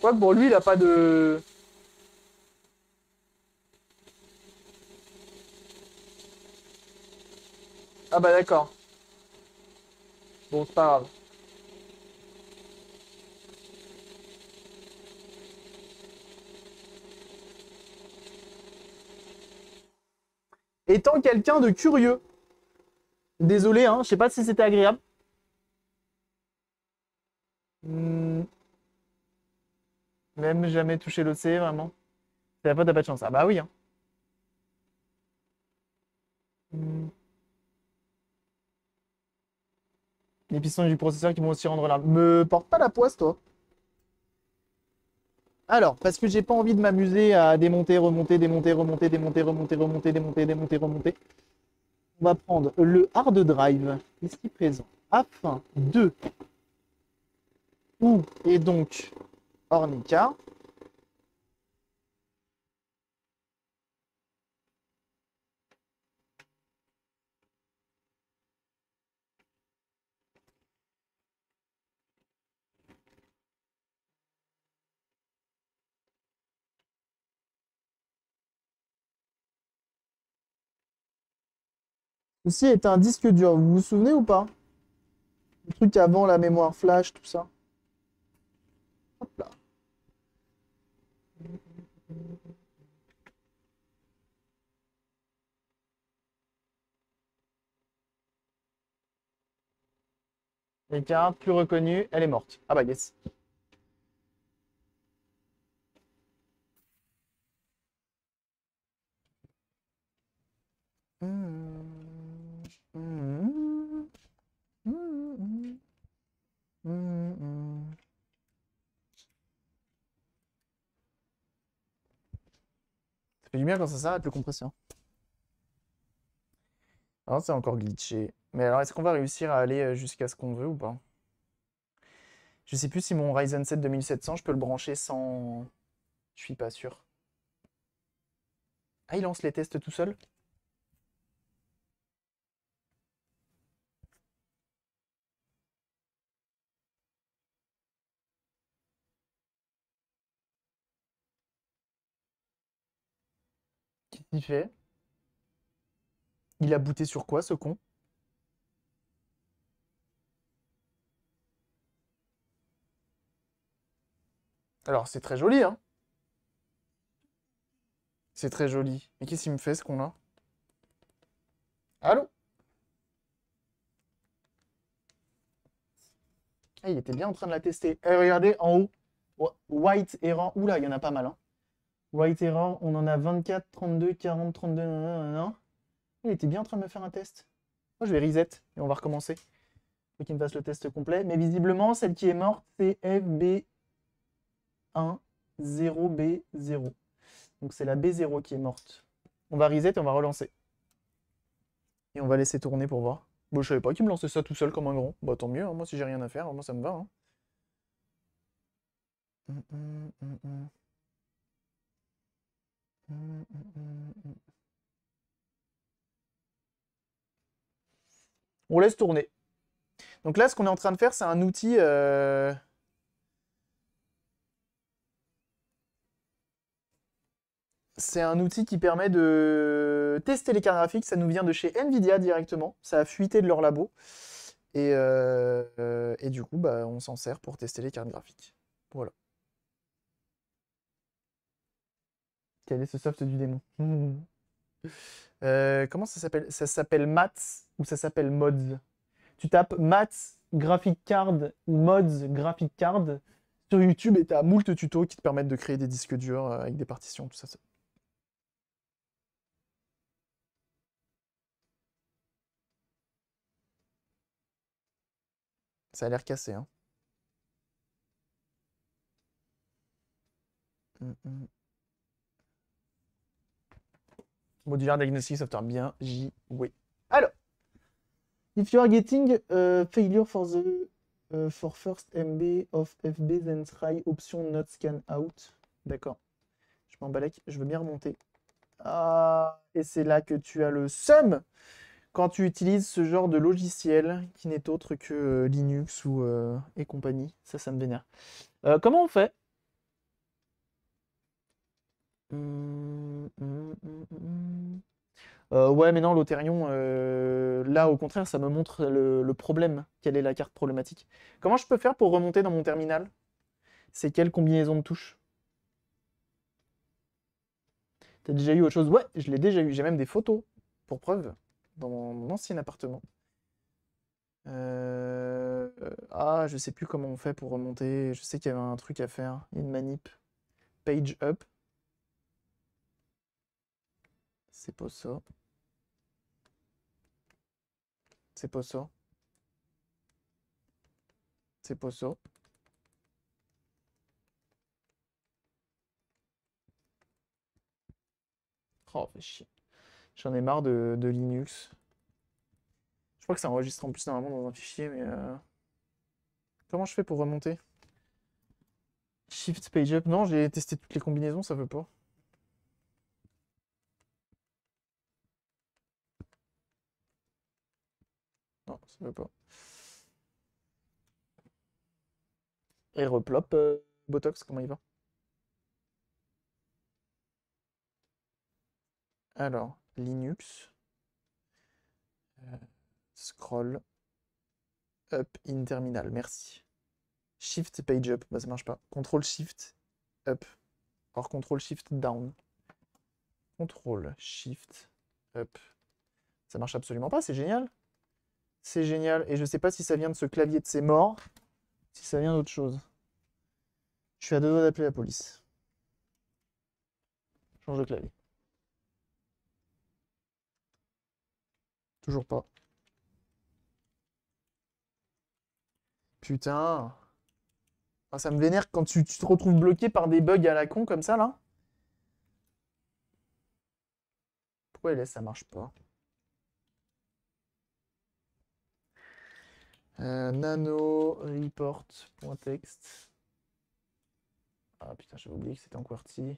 Quoique pour lui, il a pas de... Ah bah d'accord. Bon, c'est pas grave. Étant quelqu'un de curieux. Désolé, hein, je sais pas si c'était agréable. Hmm, Même jamais touché l'OC, vraiment. C'est la faute, t'as pas de chance. Ah bah oui, hein. Hmm. Les pistons du processeur qui vont aussi rendre l'arme. Me porte pas la poisse, toi. Alors, parce que j'ai pas envie de m'amuser à démonter, remonter, démonter, remonter, démonter, remonter, remonter, démonter, démonter, remonter. On va prendre le hard drive, ici présent, afin de ou et donc Ornica. Ceci est un disque dur, vous vous souvenez ou pas? Le truc avant la mémoire flash, tout ça. Hop là. Les cartes plus reconnues, elle est morte. Ah bah yes. Ça fait du bien quand ça s'arrête le compresseur. Alors c'est encore glitché. Mais alors est-ce qu'on va réussir à aller jusqu'à ce qu'on veut ou pas? Je sais plus si mon Ryzen 7 2700, je peux le brancher sans... Je suis pas sûr. Ah, il lance les tests tout seul? Qu'est-ce qu'il fait? Il a booté sur quoi, ce con? Alors, c'est très joli, hein? C'est très joli. Mais qu'est-ce qu'il me fait, ce con-là? Allô? Ah, il était bien en train de la tester. Eh, regardez, en haut. White error. Oula, il y en a pas mal, hein. White error, on en a 24, 32, 40, 32, nanana. Il était bien en train de me faire un test. Moi, je vais reset et on va recommencer. Faut qu'il me fasse le test complet. Mais visiblement, celle qui est morte, c'est FB1 0B0. Donc c'est la B0 qui est morte. On va reset et on va relancer. Et on va laisser tourner pour voir. Bon, je savais pas qu'il me lançait ça tout seul comme un grand. Bah tant mieux, hein. Moi si j'ai rien à faire, moi ça me va, hein. On laisse tourner. Donc là, ce qu'on est en train de faire, c'est un outil. C'est un outil qui permet de tester les cartes graphiques. Ça nous vient de chez Nvidia directement. Ça a fuité de leur labo. Et du coup, bah, on s'en sert pour tester les cartes graphiques. Voilà. Quel est ce soft du démon? Comment ça s'appelle? Ça s'appelle Mats ou ça s'appelle Mods? Tu tapes Mats Graphic Card ou Mods Graphic Card sur YouTube et tu as moult tutos qui te permettent de créer des disques durs avec des partitions, tout ça. Ça a l'air cassé, hein. Modular Diagnostic Software, bien joué. Alors, if you are getting failure for the for first MB of FB, then try option not scan out. D'accord. Je m'embalèque, je veux bien remonter. Ah, et c'est là que tu as le seum quand tu utilises ce genre de logiciel qui n'est autre que Linux ou et compagnie. Ça me vénère. Comment on fait? Ouais, mais non, l'Autherion, là, au contraire, ça me montre le problème. Quelle est la carte problématique? Comment je peux faire pour remonter dans mon terminal? C'est quelle combinaison de touches? T'as déjà eu autre chose? Ouais, je l'ai déjà eu. J'ai même des photos, pour preuve, dans mon ancien appartement. Ah, je sais plus comment on fait pour remonter. Je sais qu'il y avait un truc à faire. Une manip. Page up. C'est pas ça. C'est pas ça. C'est pas ça. Oh, fait chier. J'en ai marre de Linux. Je crois que ça enregistre en plus normalement dans un fichier, mais comment je fais pour remonter? Shift page up. Non, j'ai testé toutes les combinaisons, ça veut pas. Non, ça veut pas. Et replop, Botox, comment il va? Alors, Linux. Scroll. Up in terminal, merci. Shift page up, bah ça marche pas. Contrôle Shift up. Alors Contrôle Shift down. Contrôle Shift up. Ça marche absolument pas, c'est génial. C'est génial. Et je sais pas si ça vient de ce clavier de ses morts, si ça vient d'autre chose. Je suis à deux doigts d'appeler la police. Change de clavier. Toujours pas. Putain. Ah, ça me vénère quand tu te retrouves bloqué par des bugs à la con comme ça, là. Pourquoi LS, ça marche pas? Nano report.txt. Ah putain, j'avais oublié que c'était en QWERTY.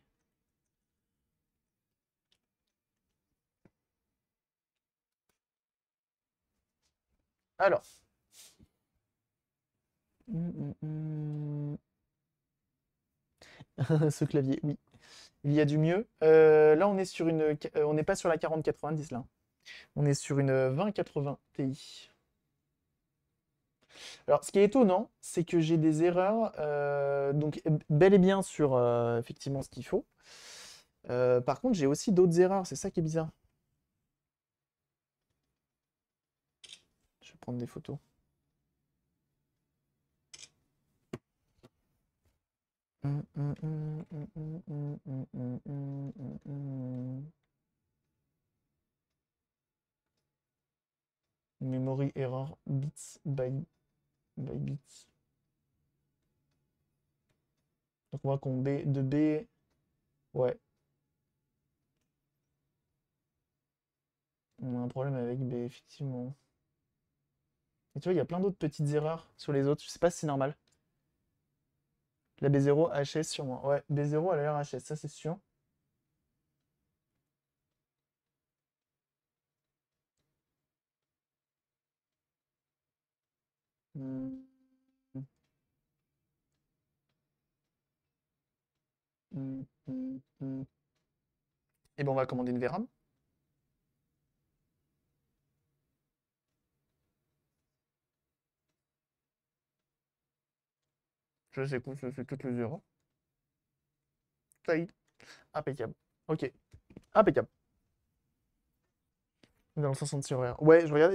Alors. Ce clavier, oui. Il y a du mieux. Là, on est sur une. On n'est pas sur la 4090 là. On est sur une 2080 Ti. Alors, ce qui est étonnant, c'est que j'ai des erreurs, donc bel et bien sur effectivement ce qu'il faut. Par contre, j'ai aussi d'autres erreurs, c'est ça qui est bizarre. Je vais prendre des photos. Memory error bits by bits. Donc on voit qu'on B de B. Ouais. On a un problème avec B, effectivement. Et tu vois, il y a plein d'autres petites erreurs sur les autres. Je sais pas si c'est normal. La B0 HS sur moi. Ouais, B0 elle a l'air HS, ça c'est sûr. Hmm. Hmm, hmm, hmm. Et ben on va commander une VRAM. Je sais quoi, je fais toutes les erreurs. Ça y est, impeccable. Ok, impeccable. Dans le 66 horaire. Ouais, je regarde,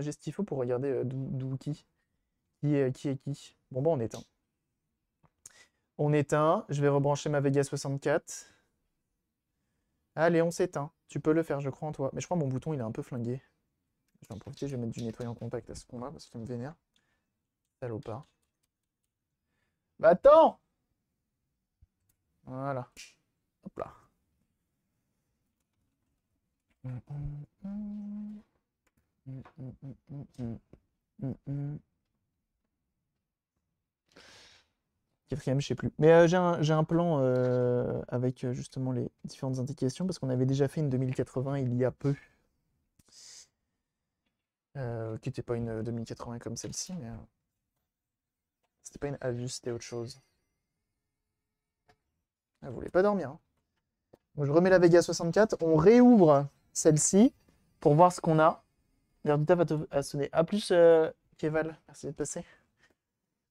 j'ai ce qu'il faut pour regarder d'où qui est qui. Bon bah on éteint. On éteint, je vais rebrancher ma Vega 64. Allez, on s'éteint. Tu peux le faire, je crois en toi. Mais je crois que mon bouton il est un peu flingué. Je vais en profiter, je vais mettre du nettoyant contact à ce point-là parce qu'il me vénère. Salopard. Bah attends! Voilà. Hop là. Quatrième, je sais plus. Mais j'ai un plan avec justement les différentes indications parce qu'on avait déjà fait une 2080 il y a peu. Qui n'était pas une 2080 comme celle-ci, mais c'était pas une Avus, c'était autre chose. Elle voulait pas dormir, hein. Donc, je remets la Vega 64, on réouvre celle-ci pour voir ce qu'on a. L'air du taf à sonner. A plus, Keval, merci d'être passé.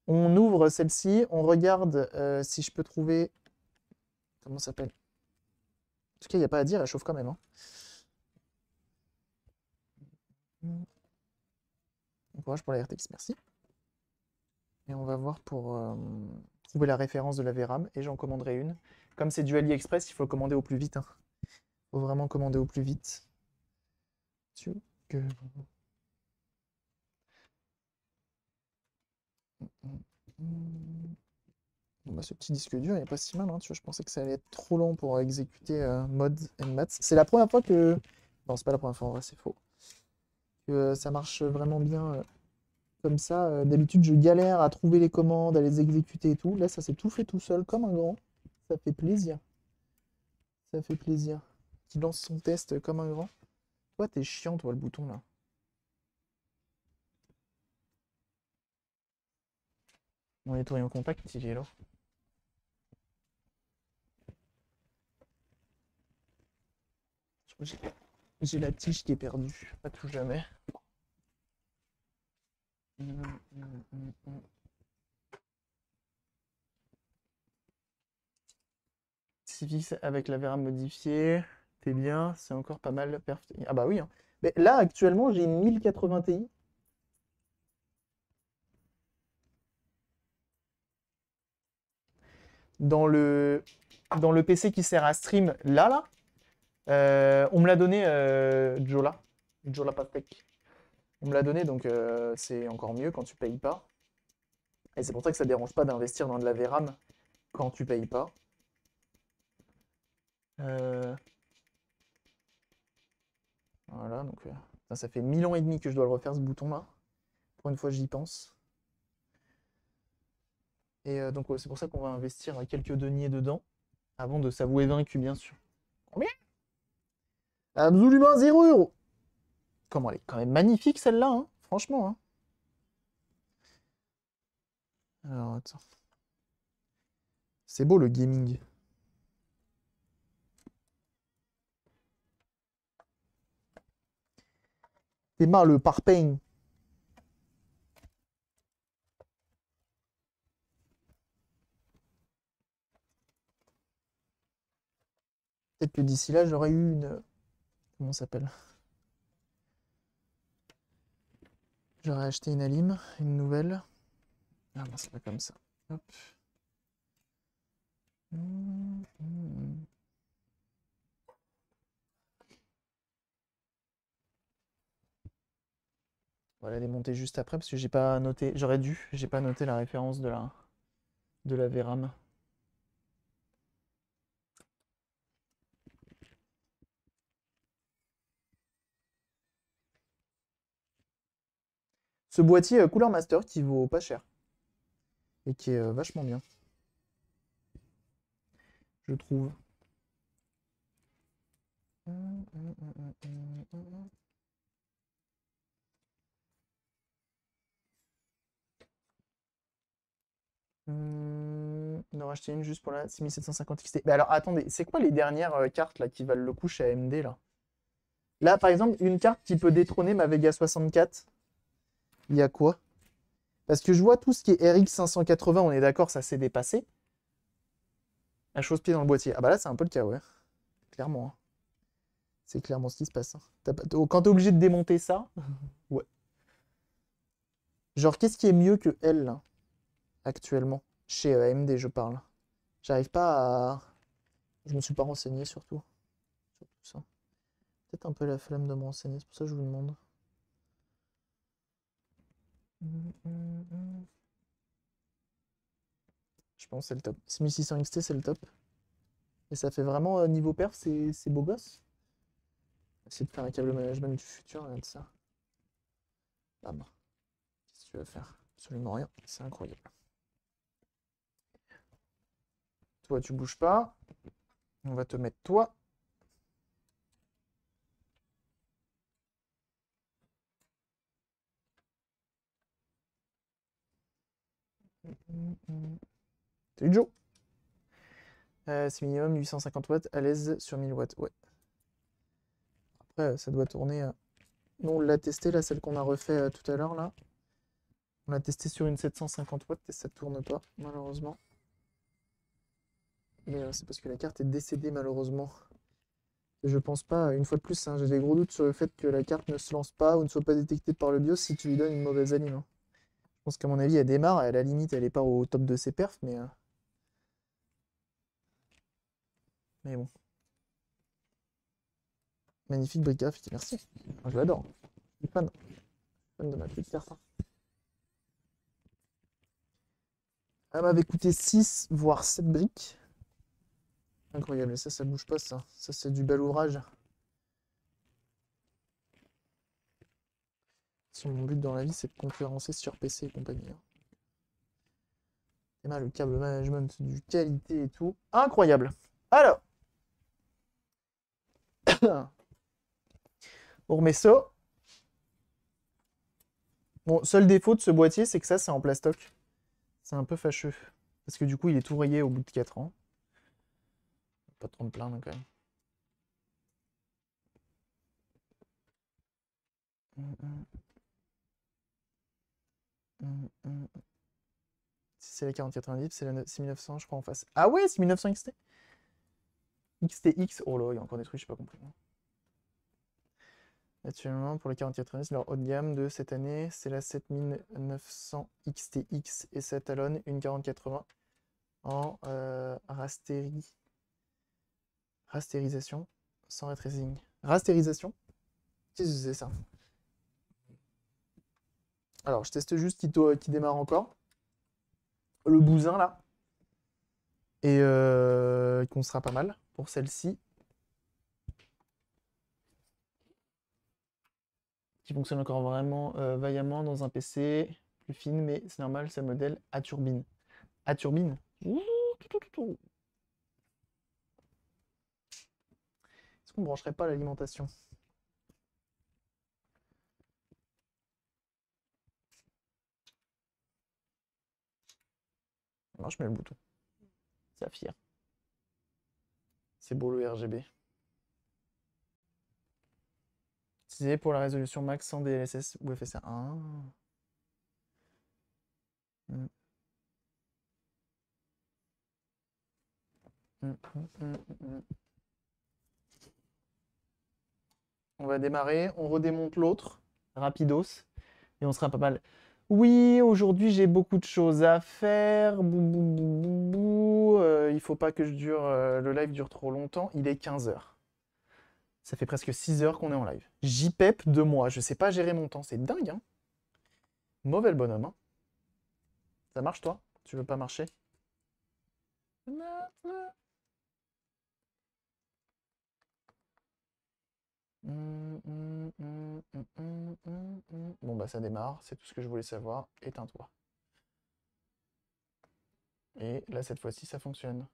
On ouvre celle-ci, on regarde si je peux trouver. Comment ça s'appelle? En tout cas, il n'y a pas à dire, elle chauffe quand même, hein. Bon courage pour la RTX, merci. Et on va voir pour trouver la référence de la VRAM et j'en commanderai une. Comme c'est du AliExpress, il faut commander au plus vite, hein. Faut vraiment commander au plus vite. Que... Bon, bah, ce petit disque dur, il est pas si mal, hein, tu vois, je pensais que ça allait être trop long pour exécuter Mod Nmats. C'est la première fois que... Non, c'est pas la première fois, en vrai, c'est faux. Que ça marche vraiment bien comme ça. D'habitude, je galère à trouver les commandes, à les exécuter et tout. Là, ça s'est tout fait tout seul, comme un grand. Ça fait plaisir. Ça fait plaisir. Qui lance son test comme un grand. Toi, t'es chiant, toi, le bouton, là. Mon nettoyant contact, il est là. J'ai la tige qui est perdue. Pas tout jamais. Si fixe avec la VRAM modifiée, t'es bien, c'est encore pas mal. Ah bah oui, hein. Mais là, actuellement, j'ai une 1080 Ti. Dans dans le PC qui sert à stream, là, on me l'a donné, Jola. Jola Pastek. On me l'a donné, donc c'est encore mieux quand tu payes pas. Et c'est pour ça que ça dérange pas d'investir dans de la VRAM quand tu payes pas. Euh, Voilà, donc ça fait 1000 ans et demi que je dois le refaire ce bouton-là. Pour une fois, j'y pense. Et donc ouais, c'est pour ça qu'on va investir quelques deniers dedans, avant de s'avouer vaincu, bien sûr. Combien? Absolument 0 €. Comment elle est quand même magnifique celle-là, hein, franchement, hein. Alors attends. C'est beau le gaming. C'est marre le parpaing. Peut-être que d'ici là, j'aurais eu une. Comment ça s'appelle? J'aurais acheté une Alim, une nouvelle. Ah non, c'est pas comme ça. Hop. On va la démonter juste après parce que j'ai pas noté. J'aurais dû, j'ai pas noté la référence de la VRAM. Ce boîtier Cooler Master qui vaut pas cher et qui est vachement bien, je trouve. acheter une juste pour la 6750 XT. Mais alors, attendez, c'est quoi les dernières cartes là qui valent le coup chez AMD là? Là, par exemple, une carte qui peut détrôner ma Vega 64, il y a quoi? Parce que je vois tout ce qui est RX 580, on est d'accord, ça s'est dépassé. Un chausse-pied dans le boîtier. Ah bah là, c'est un peu le cas, ouais. Clairement, hein. C'est clairement ce qui se passe, hein. Quand t'es obligé de démonter ça, ouais. Genre, qu'est-ce qui est mieux que elle, là, actuellement? Chez AMD, je parle. J'arrive pas à... Je me suis pas renseigné, surtout. Sur tout ça. Peut-être un peu la flemme de me renseigner, c'est pour ça que je vous demande. Je pense que c'est le top. 6600 XT, c'est le top. Et ça fait vraiment, niveau perf, c'est beau gosse. Essayer de faire un câble management du futur, regarde ça. Bam. Qu'est-ce que tu vas faire? Absolument rien. C'est incroyable. Toi, tu bouges pas. On va te mettre toi. Salut Joe. C'est minimum 850 watts à l'aise sur 1000 watts. Ouais. Après, ça doit tourner. Nous, on l'a testé, là, celle qu'on a refait tout à l'heure, là. On l'a testé sur une 750 watts et ça tourne pas, malheureusement. Mais c'est parce que la carte est décédée, malheureusement. Et je pense pas, une fois de plus, hein, j'ai des gros doutes sur le fait que la carte ne se lance pas ou ne soit pas détectée par le BIOS si tu lui donnes une mauvaise alim, hein. Je pense qu'à mon avis, elle démarre, et à la limite, elle est pas au top de ses perfs, mais bon. Magnifique brique graphique, merci. Moi, je l'adore. Je suis fan. Fan de ma petite carte, hein. Elle m'avait coûté 6, voire 7 briques. Incroyable, et ça bouge pas, ça. Ça, c'est du bel ouvrage. Mon but dans la vie, c'est de concurrencer sur PC et compagnie, hein. Et là, le câble management du qualité et tout. Incroyable. Alors, on remet ça. Bon, seul défaut de ce boîtier, c'est que ça, c'est en plastoc. C'est un peu fâcheux. Parce que du coup, il est tout rayé au bout de 4 ans. Pas trop me plaindre quand même. Si c'est la 4090, c'est la 6900, je crois, en face. Ah ouais, 6900 XT? XTX, oh là, il y a encore des trucs, je sais pas compris. Actuellement, pour la 4090, leur haut de gamme de cette année, c'est la 7900 XTX et ça talonne une 4080 en rastérisation sans ray tracing. Rastérisation? Qu'est-ce que c'est ça? Alors, je teste juste qui démarre encore. Le bousin là. Et qu'on sera pas mal pour celle-ci. Qui fonctionne encore vraiment vaillamment dans un PC plus fine, mais c'est normal, c'est le modèle à turbine. À turbine? Ouh, est-ce qu'on brancherait pas l'alimentation? Alors je mets le bouton. Saphir. C'est beau le RGB. C'est pour la résolution max sans DLSS ou FSR. Ah. Mm. Mm, mm, mm, mm. On va démarrer, on redémonte l'autre, rapidos, et on sera pas mal. Oui, aujourd'hui j'ai beaucoup de choses à faire. Bou, bou, bou, bou, bou. Il faut pas que le live dure trop longtemps. Il est 15 heures. Ça fait presque 6 heures qu'on est en live. JPEP de moi, je sais pas gérer mon temps, c'est dingue, hein. Mauvais le bonhomme, hein. Ça marche toi? Tu veux pas marcher? Bon bah ça démarre, c'est tout ce que je voulais savoir. Éteins-toi. Et là cette fois-ci ça fonctionne.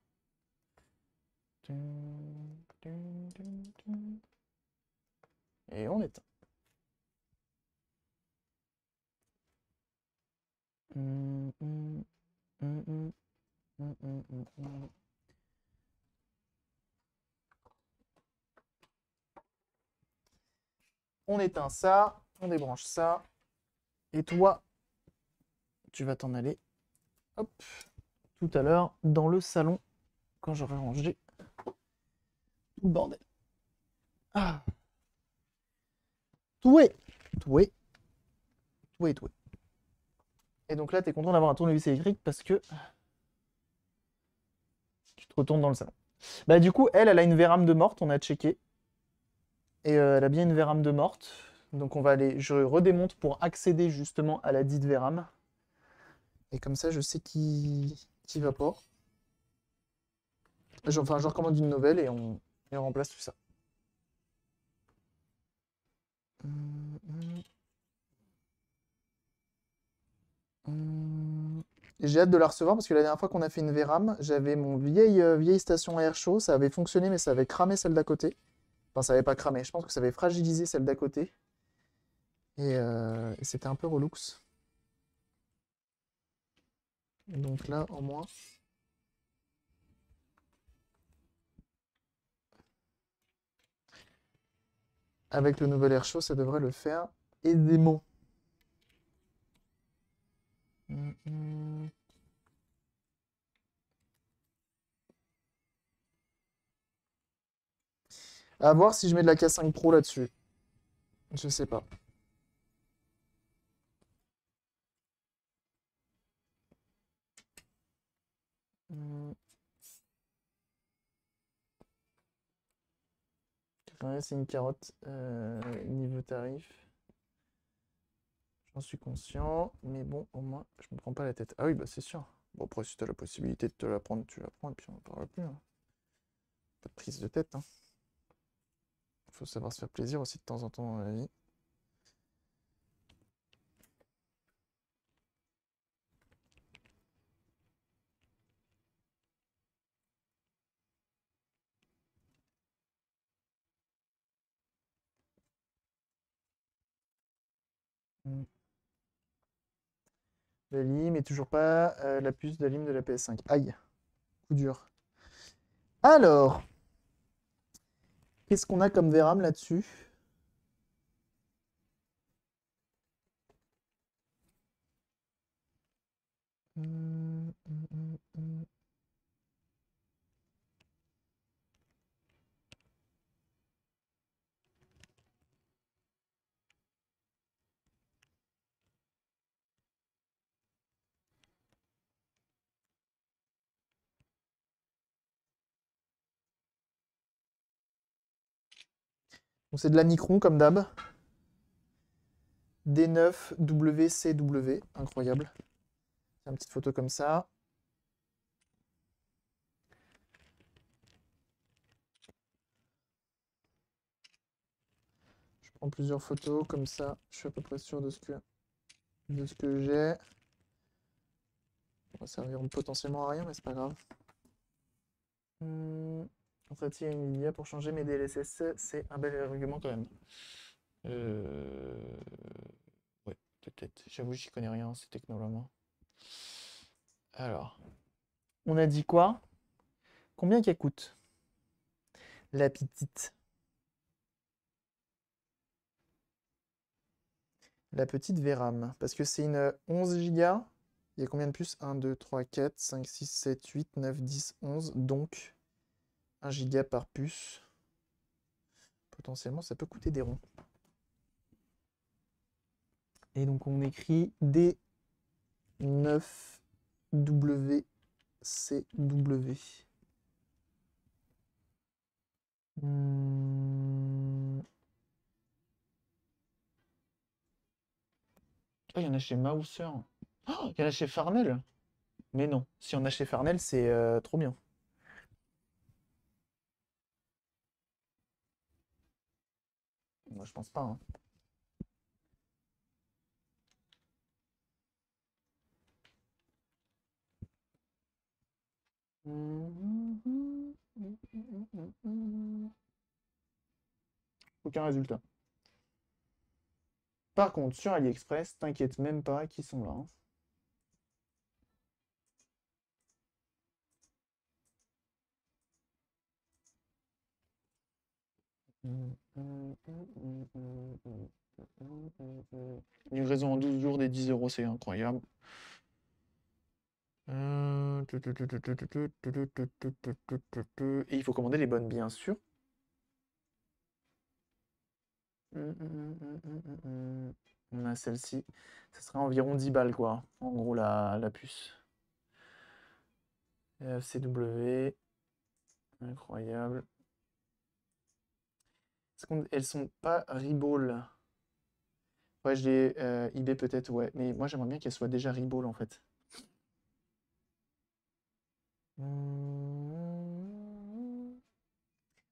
Et on éteint. Hum, hum, hum, hum. On éteint ça, on débranche ça. Et toi, tu vas t'en aller, hop, tout à l'heure, dans le salon, quand j'aurai rangé tout le bordel. Ah, tout est, tout est, tout est, tout est. Et donc là, tu es content d'avoir un tournevis électrique parce que tu te retournes dans le salon. Bah du coup, elle a une vérame de morte, on a checké. Et elle a bien une vérame de morte. Donc on va aller, je redémonte pour accéder justement à la dite vérame. Et comme ça, je sais qui va pas. Enfin, je recommande une nouvelle et on remplace tout ça. Et j'ai hâte de la recevoir parce que la dernière fois qu'on a fait une VRAM, j'avais mon vieille station à air chaud, ça avait fonctionné mais ça avait cramé celle d'à côté. Enfin, ça avait pas cramé, je pense que ça avait fragilisé celle d'à côté. Et c'était un peu relux. Donc là, au moins, avec le nouvel air chaud, ça devrait le faire aisément. Hum, hum. À voir si je mets de la K5 Pro là-dessus. Je sais pas. Hum, ouais, c'est une carotte niveau tarif. J'en suis conscient, mais bon, au moins, je me prends pas la tête. Ah oui, bah c'est sûr. Bon, après, si t'as la possibilité de te la prendre, tu la prends, et puis on en parlera plus, hein. Pas de prise de tête, hein. Faut savoir se faire plaisir aussi de temps en temps dans la vie. Mm. La lime et toujours pas la puce de lime de la PS5. Aïe, coup dur. Alors, qu'est-ce qu'on a comme VRAM là-dessus? Mm. Donc c'est de la Micron comme d'hab. D9 WCW, incroyable. C'est une petite photo comme ça. Je prends plusieurs photos comme ça. Je suis à peu près sûr de ce que j'ai. Ça va servir potentiellement à rien, mais c'est pas grave. Entretien Nvidia pour changer mes DLSS, c'est un bel argument quand même. Euh... Ouais, peut-être. J'avoue, j'y connais rien, ces techno-là, moi. Alors, on a dit quoi? Combien qu'elle coûte? La petite. La petite VRAM. Parce que c'est une 11 Go. Il y a combien de puces? 1, 2, 3, 4, 5, 6, 7, 8, 9, 10, 11. Donc, 1 Go par puce. Potentiellement, ça peut coûter des ronds. Et donc, on écrit D9WCW. Ah, il y en a chez Mouser. Oh, il y en a chez Farnell. Mais non, si on a chez Farnell, c'est trop bien. Moi, je pense pas, hein. Aucun résultat. Par contre, sur AliExpress, t'inquiète même pas qu'ils sont là, hein. Livraison en 12 jours des 10 euros, c'est incroyable. Et il faut commander les bonnes, bien sûr. On a celle-ci. Ça sera environ 10 balles, quoi. En gros, la puce. CW. Incroyable. Elles sont pas Riball. Ouais, j'ai eBay peut-être, ouais. Mais moi, j'aimerais bien qu'elles soient déjà Riball, en fait.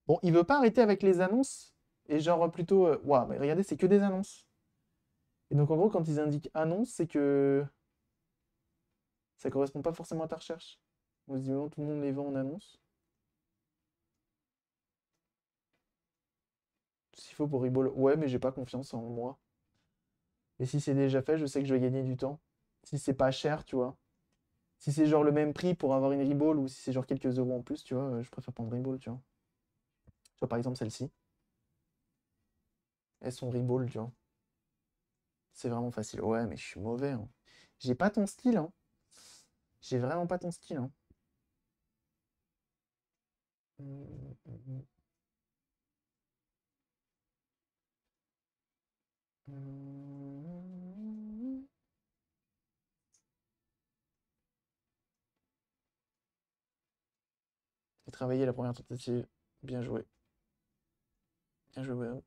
Bon, il veut pas arrêter avec les annonces. Et genre plutôt... Ouah, mais regardez, c'est que des annonces. Et donc, en gros, quand ils indiquent annonce, c'est que ça correspond pas forcément à ta recherche. Visiblement, tout le monde les vend en annonce. S'il faut pour Riball. Ouais, mais j'ai pas confiance en moi. Et si c'est déjà fait, je sais que je vais gagner du temps. Si c'est pas cher, tu vois. Si c'est genre le même prix pour avoir une Riball ou si c'est genre quelques euros en plus, tu vois, je préfère prendre Riball, tu vois. Tu vois, par exemple, celle-ci. Elles sont Riball, tu vois. C'est vraiment facile. Ouais, mais je suis mauvais, hein. J'ai pas ton style, hein. J'ai vraiment pas ton style, hein. J'ai travaillé la première tentative. Bien joué. Bien joué, ouais.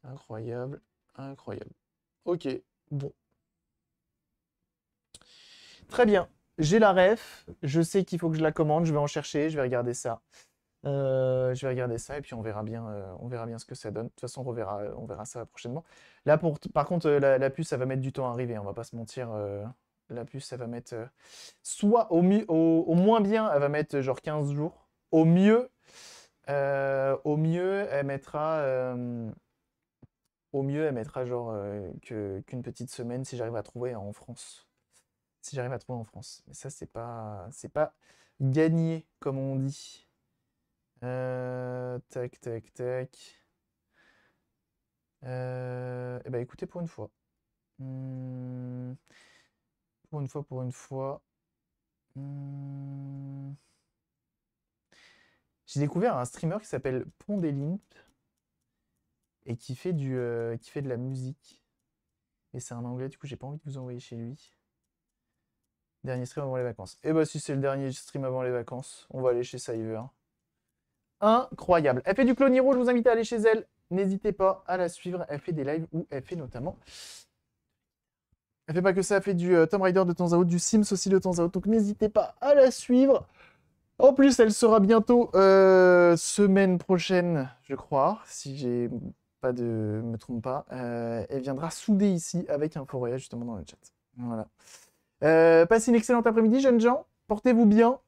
Incroyable. Incroyable. Ok, bon. Très bien. J'ai la ref. Je sais qu'il faut que je la commande. Je vais en chercher. Je vais regarder ça. Je vais regarder ça et puis on verra bien ce que ça donne. De toute façon, on verra ça prochainement. Là, par contre, la puce, ça va mettre du temps à arriver. On va pas se mentir. La puce, ça va mettre soit au moins bien, elle va mettre genre 15 jours. Au mieux, elle mettra genre qu'une petite semaine si j'arrive à trouver en France. Si j'arrive à trouver en France. Mais ça, c'est pas gagné, comme on dit. Tac, tac, tac. Eh ben, écoutez, pour une fois. Pour une fois. Hmm, J'ai découvert un streamer qui s'appelle Pondélimp et qui fait de la musique. Et c'est un anglais, du coup, j'ai pas envie de vous envoyer chez lui. Dernier stream avant les vacances. Et bah, si c'est le dernier stream avant les vacances, on va aller chez Cyver. Incroyable. Elle fait du Cloniro, je vous invite à aller chez elle. N'hésitez pas à la suivre. Elle fait des lives où elle fait notamment. Elle fait pas que ça, elle fait du Tomb Raider de temps à autre, du Sims aussi de temps à autre. Donc n'hésitez pas à la suivre. En plus, elle sera bientôt semaine prochaine, je crois, si j'ai pas de me trompe pas. Elle viendra souder ici avec un Foria justement dans le chat. Voilà. Passez une excellente après-midi, jeunes gens. Portez-vous bien.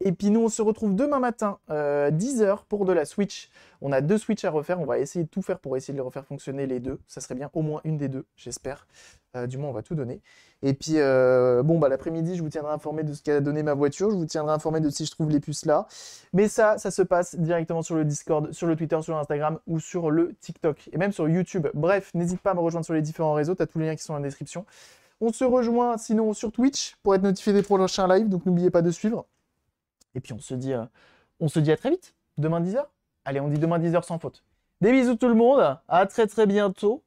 Et puis nous, on se retrouve demain matin, 10h pour de la Switch. On a 2 Switch à refaire. On va essayer de tout faire pour essayer de les refaire fonctionner les deux. Ça serait bien au moins une des deux, j'espère. Du moins, on va tout donner. Et puis, bon, bah, l'après-midi, je vous tiendrai informé de ce qu'a donné ma voiture. Je vous tiendrai informé de si je trouve les puces là. Mais ça se passe directement sur le Discord, sur le Twitter, sur l'Instagram ou sur le TikTok. Et même sur YouTube. Bref, n'hésite pas à me rejoindre sur les différents réseaux. Tu as tous les liens qui sont dans la description. On se rejoint sinon sur Twitch pour être notifié des prochains lives. Donc, n'oubliez pas de suivre. Et puis on se dit à très vite, demain 10h. Allez, on dit demain 10h sans faute. Des bisous tout le monde, à très très bientôt.